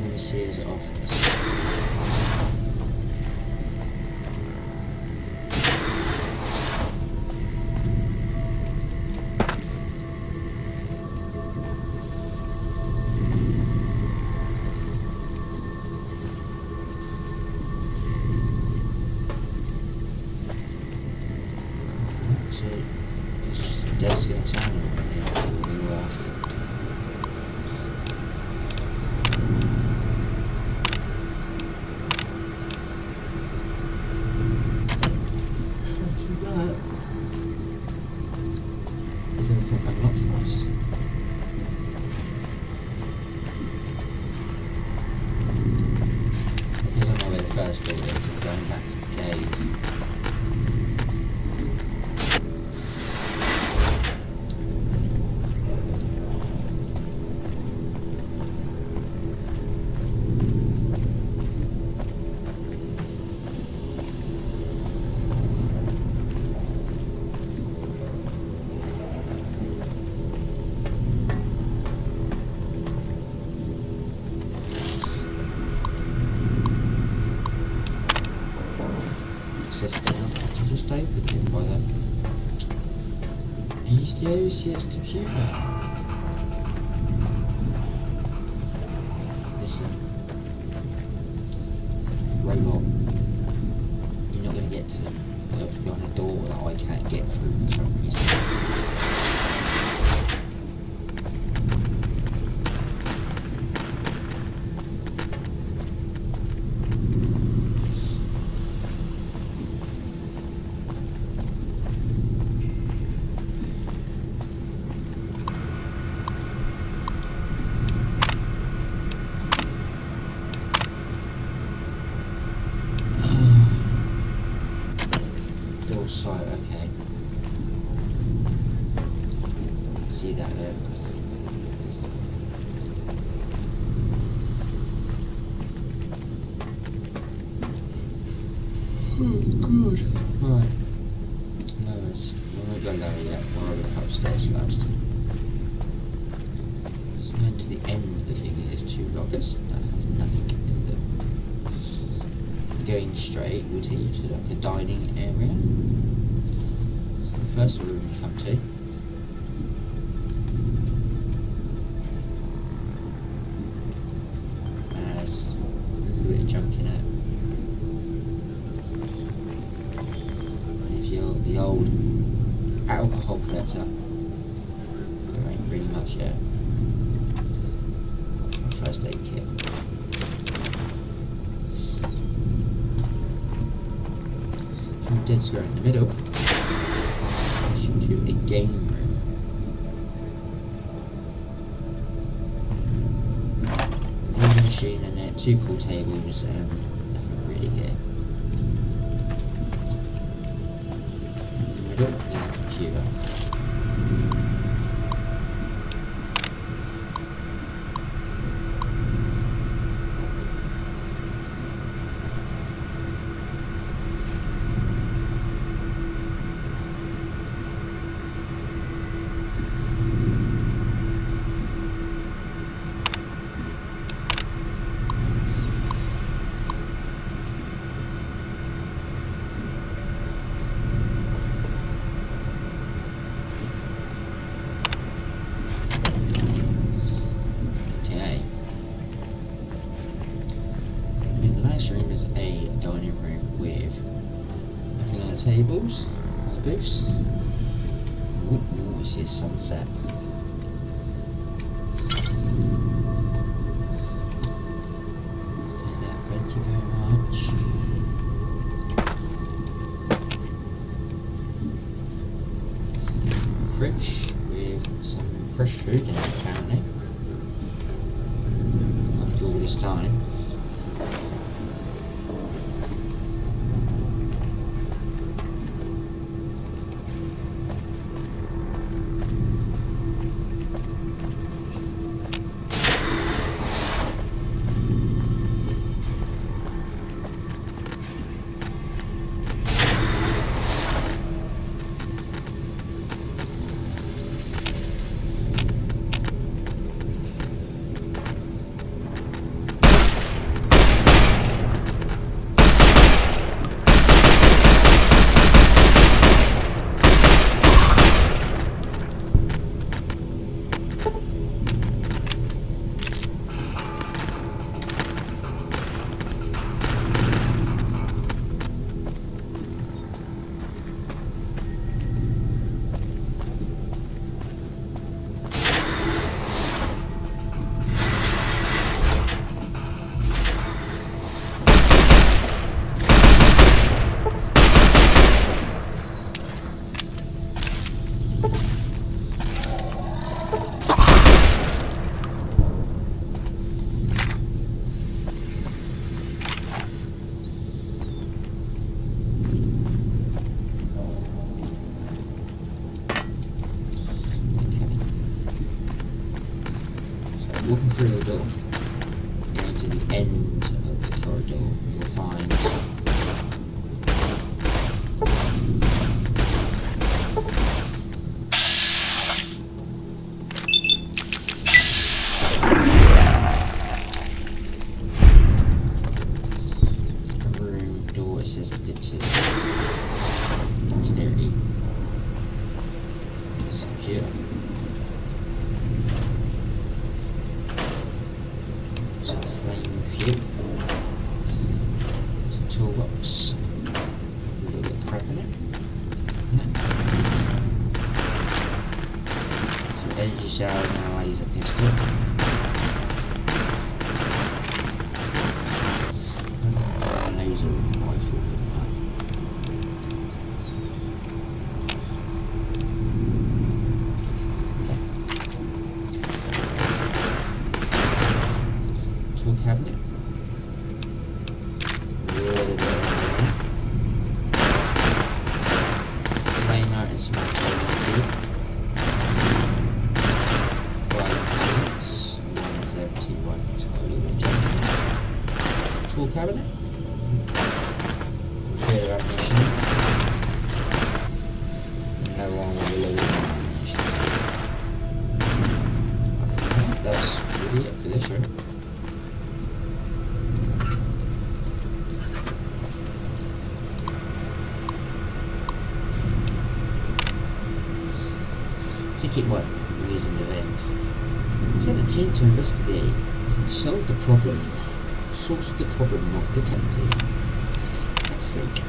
[SPEAKER 1] Overseer's office. So, it's desk and town over here. Is everything unlocked for us? It doesn't know where the first door is, I'm going back to the cave. Just opened it by that. And use the OCS computer. Listen. Robot. You're not going to get to them. They'll be on a door that I can't get through for some reason. Site, okay. See that there. Oh, good. Right. Lowers. We won't go lower yet. We'll go upstairs first. So then to the end of the thing is 2 lockers. That has nothing in them. Going straight will take you to like a dining area. First room we come to. There's a little bit of junking out. And if the old alcohol collector, there ain't really much yet. First aid kit. Dead square in the middle. To a game room. One machine and then 2 pool tables and nothing really here. In the middle, the computer. Tables, booths. Ooh, this is sunset. time. Walking through the door, going to the end of the corridor, you'll find a room door. It says it to there. Secure. Toolbox. A little bit of crap in it. Some energy cells and a laser pistol. And a laser rifle. Tool cabinet. Tool cabinet. Clear ammunition. No one will load ammunition. That's really it for this room. Ticket 1, recent events. Send a team to investigate. Solve the problem. Source of the problem not detected. That's like...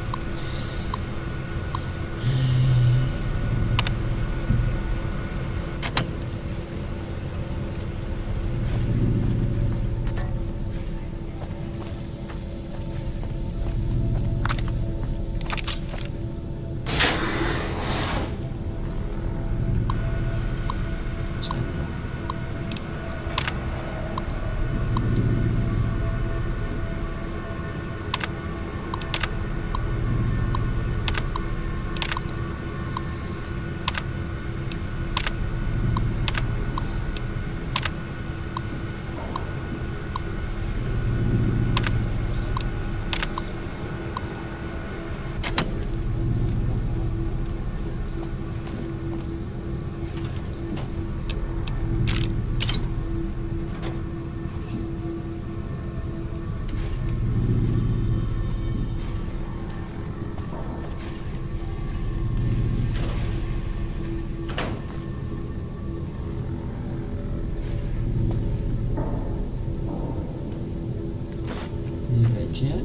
[SPEAKER 1] Jet.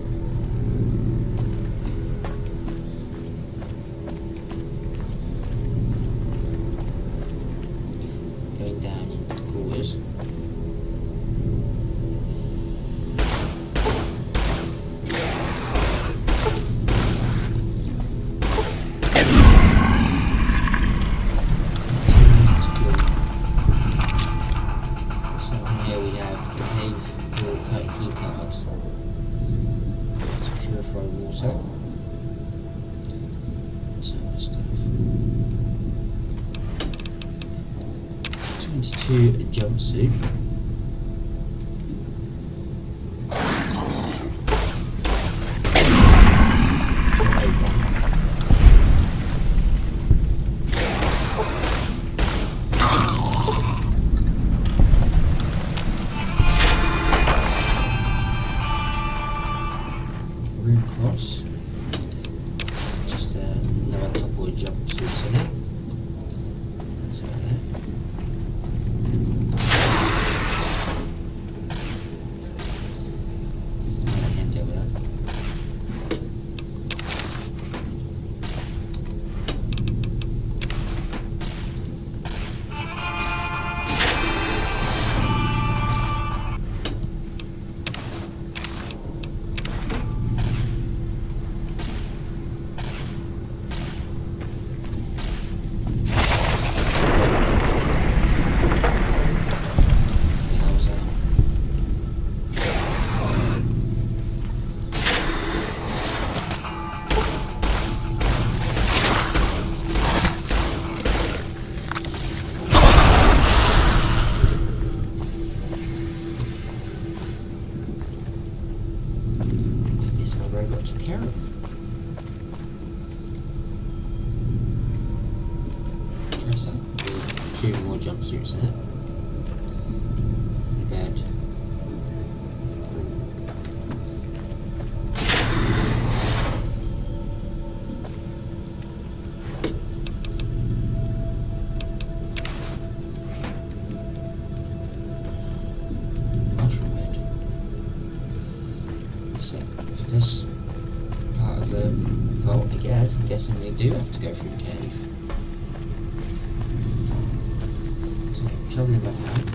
[SPEAKER 1] Going down into the quarters. So here we have the cave wall cut key. so. Stuff. 22 jumpsuit. Cross. Just another couple of jumpsuits in it. That's all right. I can deal with that. Two more jumpsuits in it. The bed. Mushroom bed. So for this part of the vault, I guess, I'm guessing we do have to go through the cave. Traveling back out.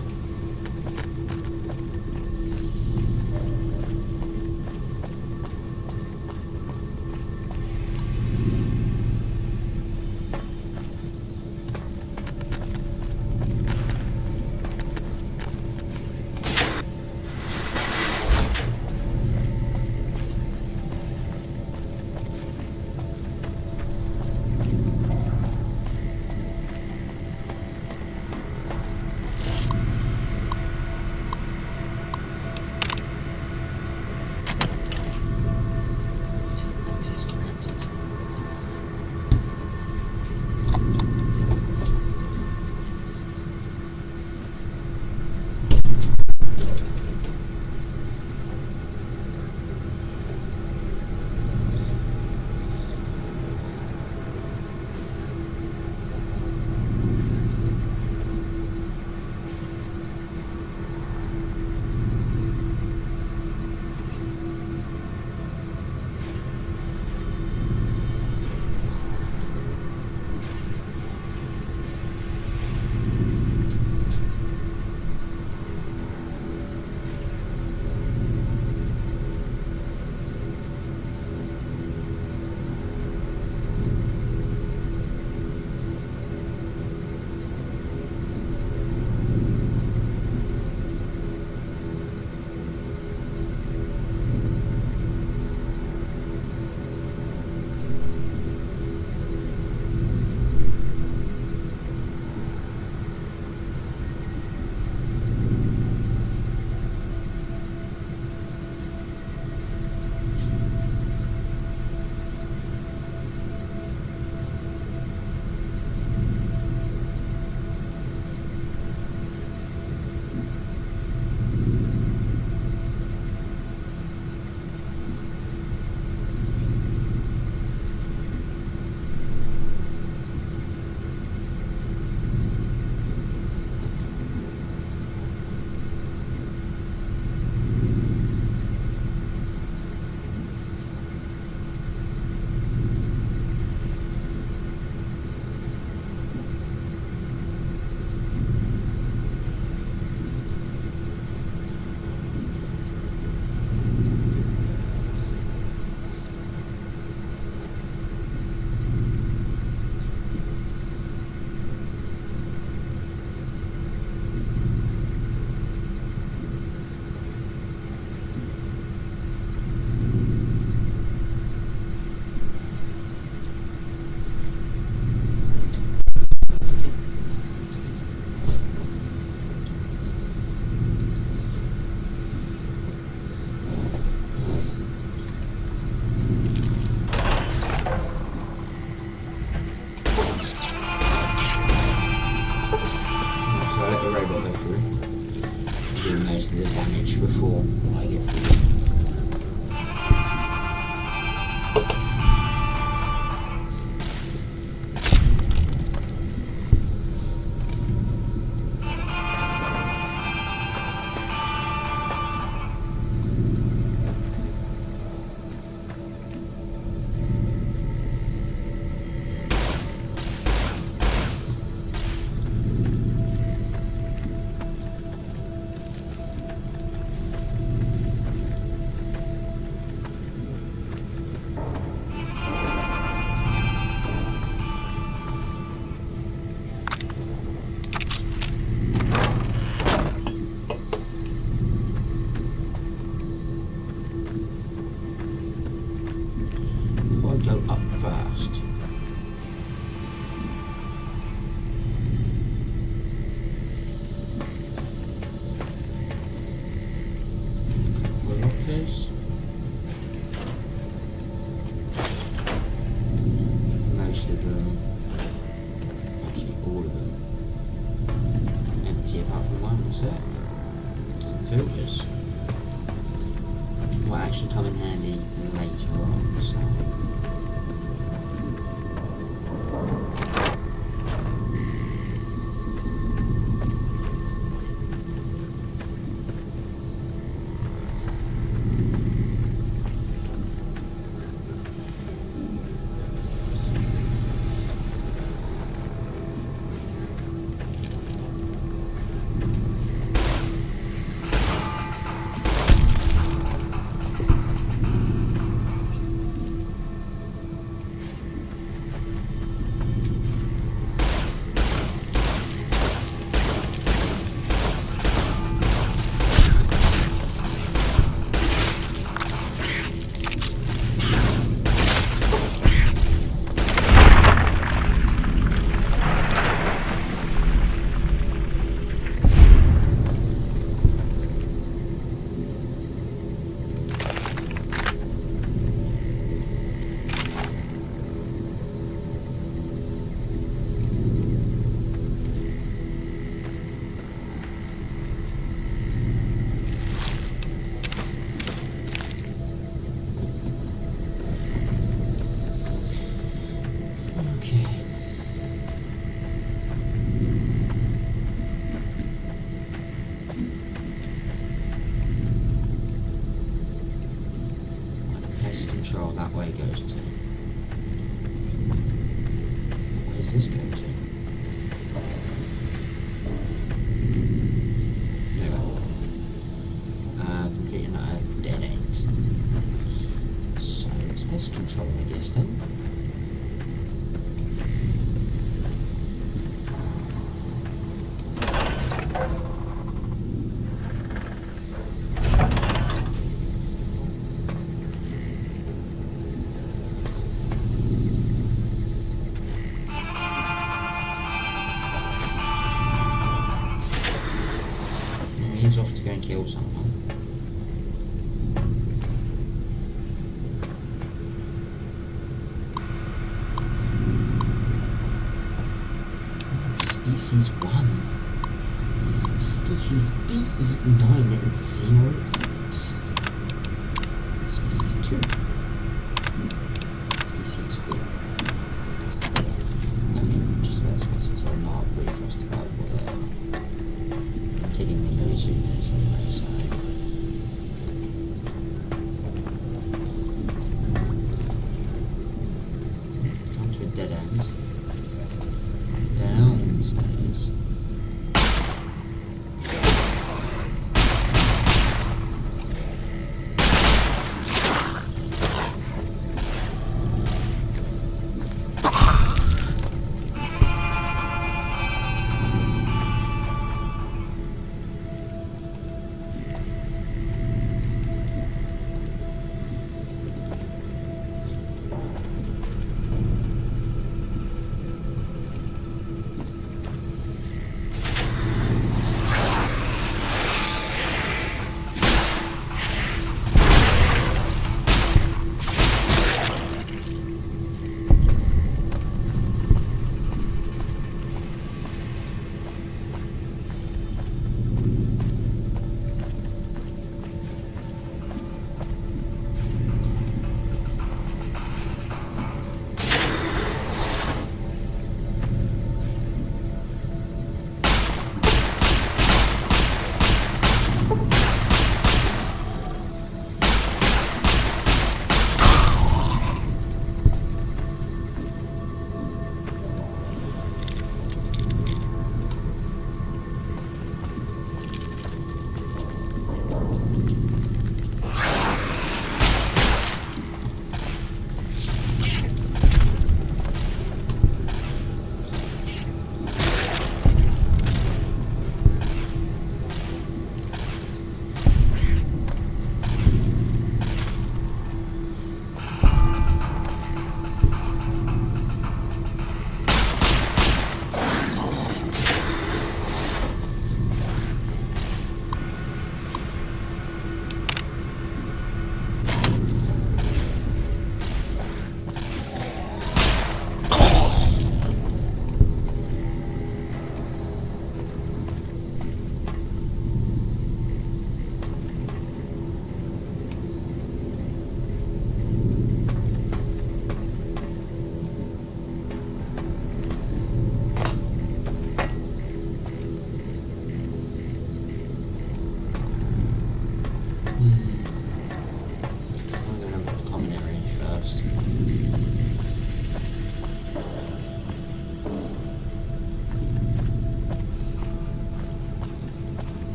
[SPEAKER 1] most of the damage before I get through. Go up first. Couple of lockers. Most of them, actually all of them, empty apart from one, that's it. Some filters. Will actually come in handy later on, so. Control that way goes to. Where does this go to? Nowhere. Completing a dead end. So it's pest control, I guess then. He's off to go and kill someone. Species 1. Species B908. Species 2. Species 3. Nothing, just about species are not really fussed about what they are. Taking the news 2 minutes anyway, so. Come to a dead end. Downstairs.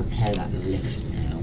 [SPEAKER 1] repair that lift now.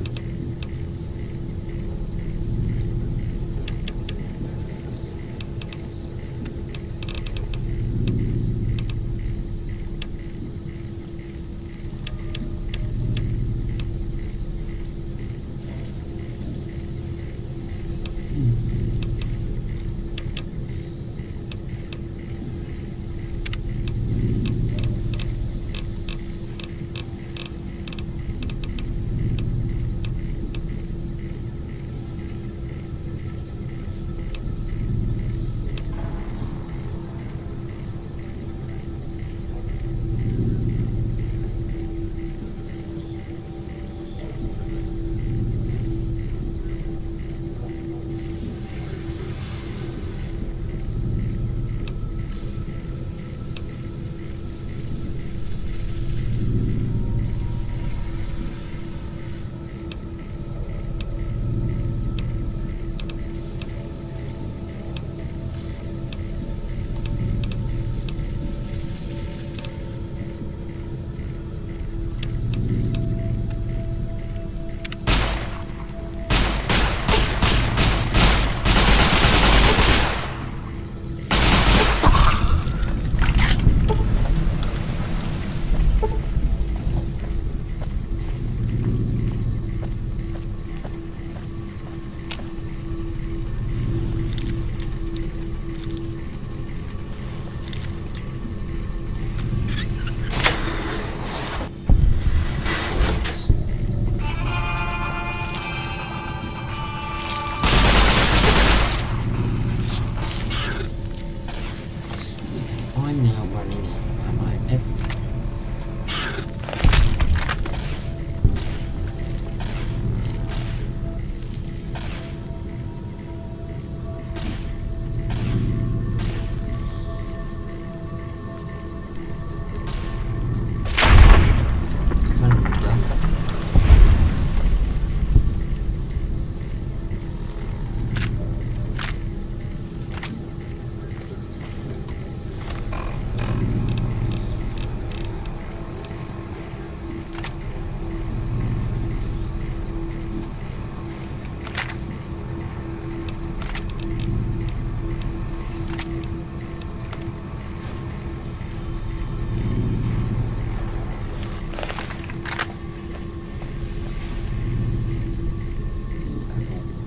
[SPEAKER 1] I'm now running out of ammo everywhere.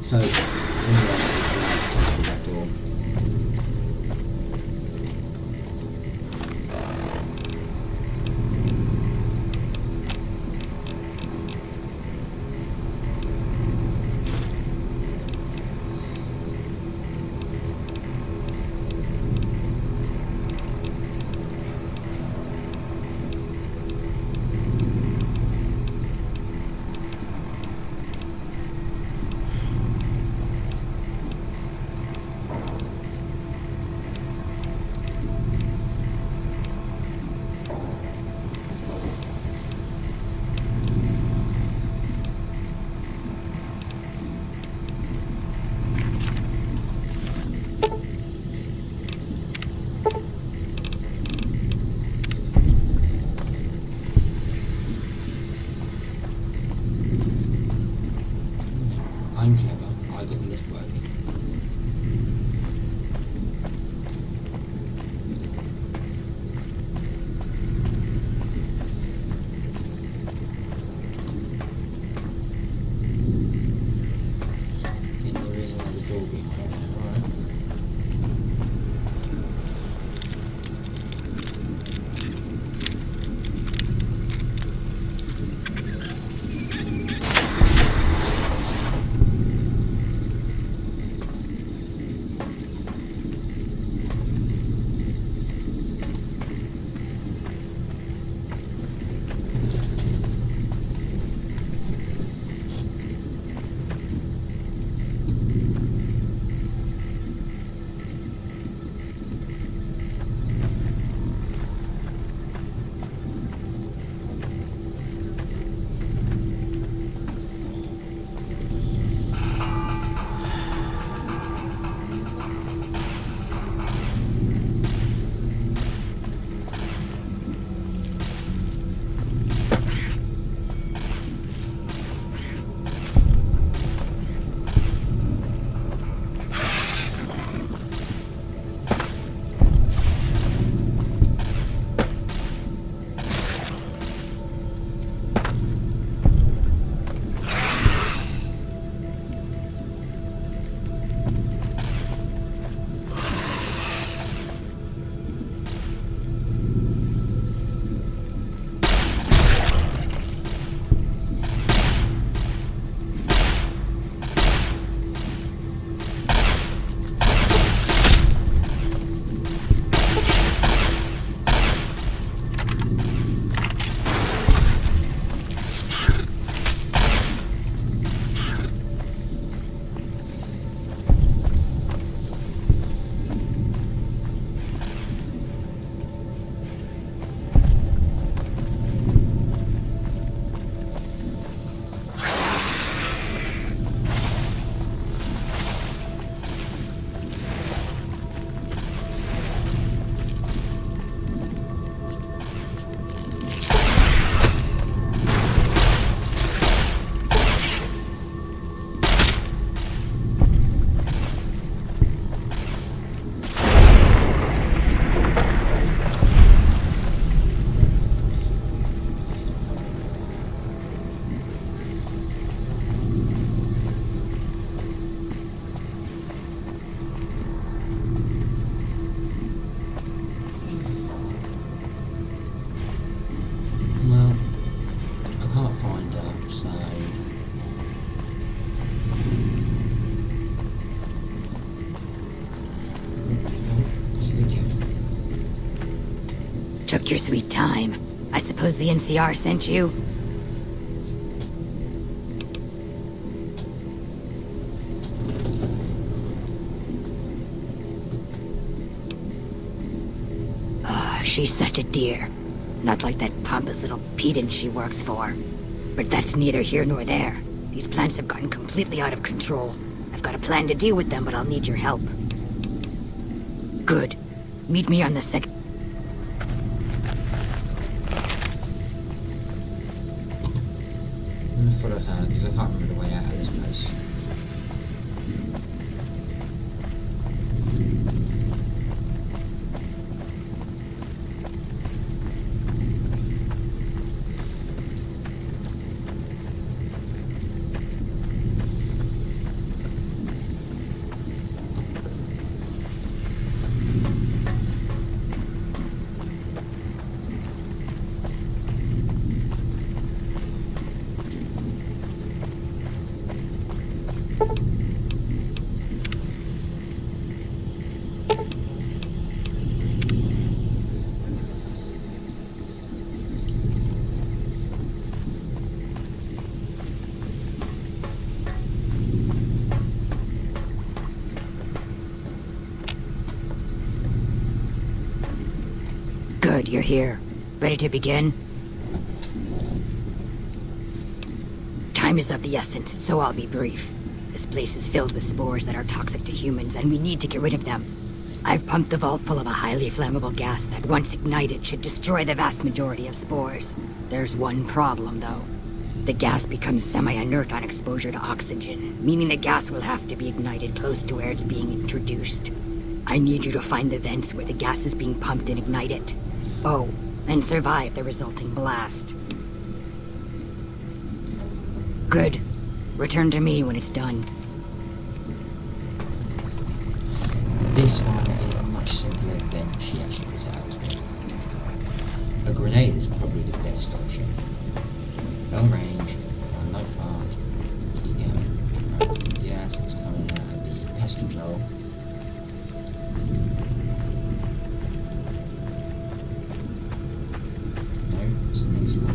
[SPEAKER 1] So, that door. I'm clever. I got the lift working. Okay, there is another door behind there, alright.
[SPEAKER 21] took your sweet time. I suppose the NCR sent you? Oh, she's such a dear. Not like that pompous little pedant she works for. But that's neither here nor there. These plants have gotten completely out of control. I've got a plan to deal with them, but I'll need your help. Good. Meet me on the second...
[SPEAKER 1] I'm gonna follow her, because I can't remember the way out of this place.
[SPEAKER 21] Good, you're here. Ready to begin? Time is of the essence, so I'll be brief. This place is filled with spores that are toxic to humans, and we need to get rid of them. I've pumped the vault full of a highly flammable gas that, once ignited, should destroy the vast majority of spores. There's one problem, though. The gas becomes semi-inert on exposure to oxygen, meaning the gas will have to be ignited close to where it's being introduced. I need you to find the vents where the gas is being pumped and ignite it. Oh, and survive the resulting blast. Good. Return to me when it's done.
[SPEAKER 1] This one is a much simpler than she actually puts it out to be. A grenade is probably the best option. Long range, no fast. Yes, it's coming out of the pest control. No, it's the next one.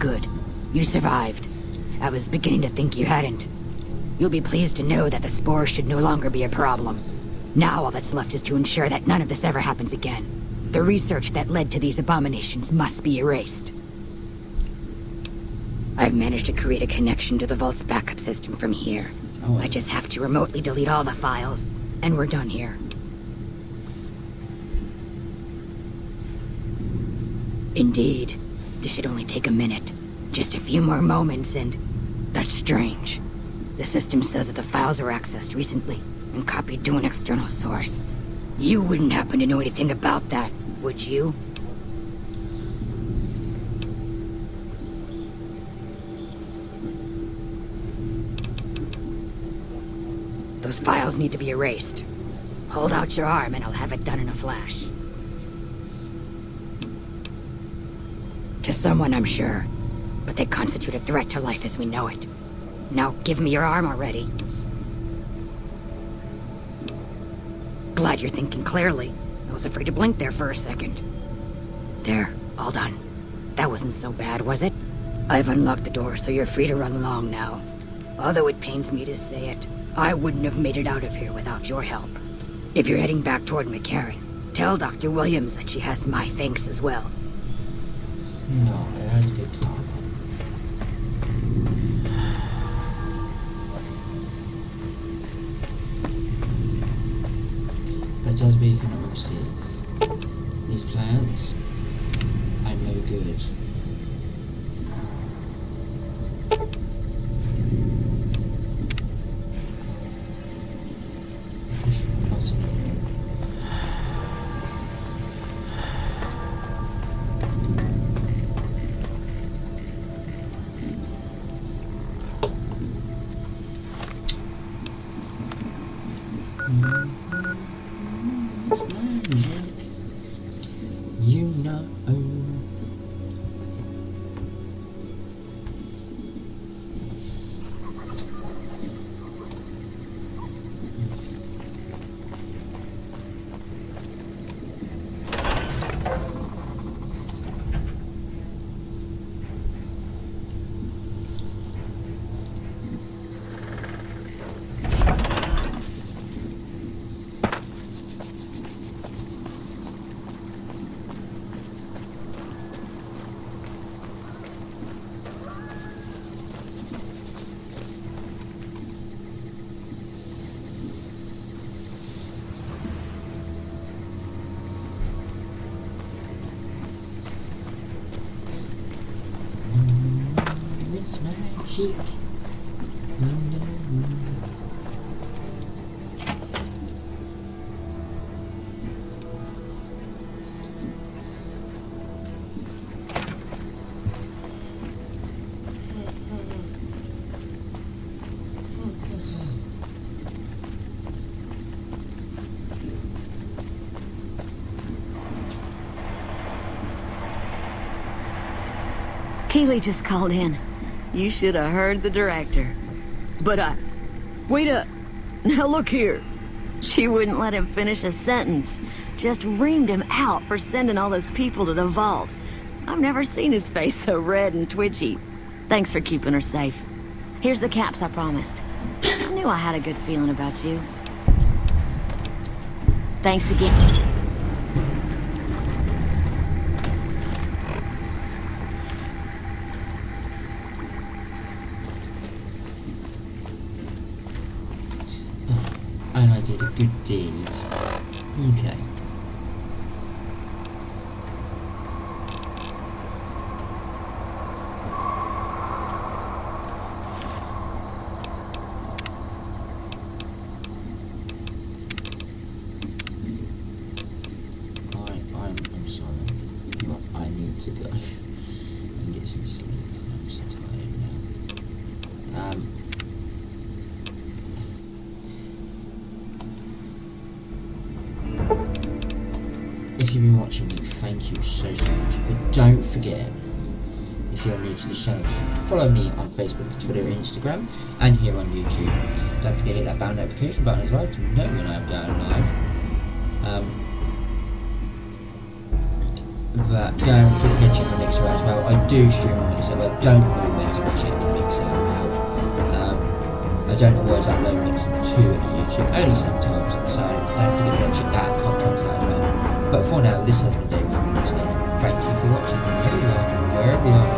[SPEAKER 21] good. You survived. I was beginning to think you hadn't. You'll be pleased to know that the spores should no longer be a problem. Now all that's left is to ensure that none of this ever happens again. The research that led to these abominations must be erased. I've managed to create a connection to the Vault's backup system from here.
[SPEAKER 1] Oh.
[SPEAKER 21] I just have to remotely delete all the files, and we're done here. Indeed. This should only take a minute. Just a few more moments and... That's strange. The system says that the files were accessed recently and copied to an external source. You wouldn't happen to know anything about that, would you? Those files need to be erased. Hold out your arm and I'll have it done in a flash. To someone, I'm sure. But they constitute a threat to life as we know it. Now give me your arm already. Glad you're thinking clearly. I was afraid to blink there for a second. There, all done. That wasn't so bad, was it? I've unlocked the door, so you're free to run along now. Although it pains me to say it, I wouldn't have made it out of here without your help. If you're heading back toward McCarran, tell Dr. Williams that she has my thanks as well.
[SPEAKER 1] No, I had a good time. But as we can all see, these plants are no good. You know. It's magic.
[SPEAKER 4] Keeley just called in. You should have heard the director. But wait up. Now look here. She wouldn't let him finish a sentence. Just reamed him out for sending all those people to the vault. I've never seen his face so red and twitchy. Thanks for keeping her safe. Here's the caps I promised. I knew I had a good feeling about you. Thanks again.
[SPEAKER 1] And I did a good deed. Okay. I'm sorry. But I need to go and get some sleep. I'm so tired now. If you've been watching me, thank you so much. But don't forget, if you're new to this channel, to follow me on Facebook, Twitter, Instagram, and here on YouTube. Don't forget to hit that bell notification button as well to know when I'm going live. But don't forget to mention the Mixer as well. I do stream on Mixer, but I don't always check the Mixer out. I don't always upload Mixer to YouTube, only sometimes, so don't forget to check that content out as well. But for now, this has been David from Lawless Gaming. Thank you for watching, wherever you are.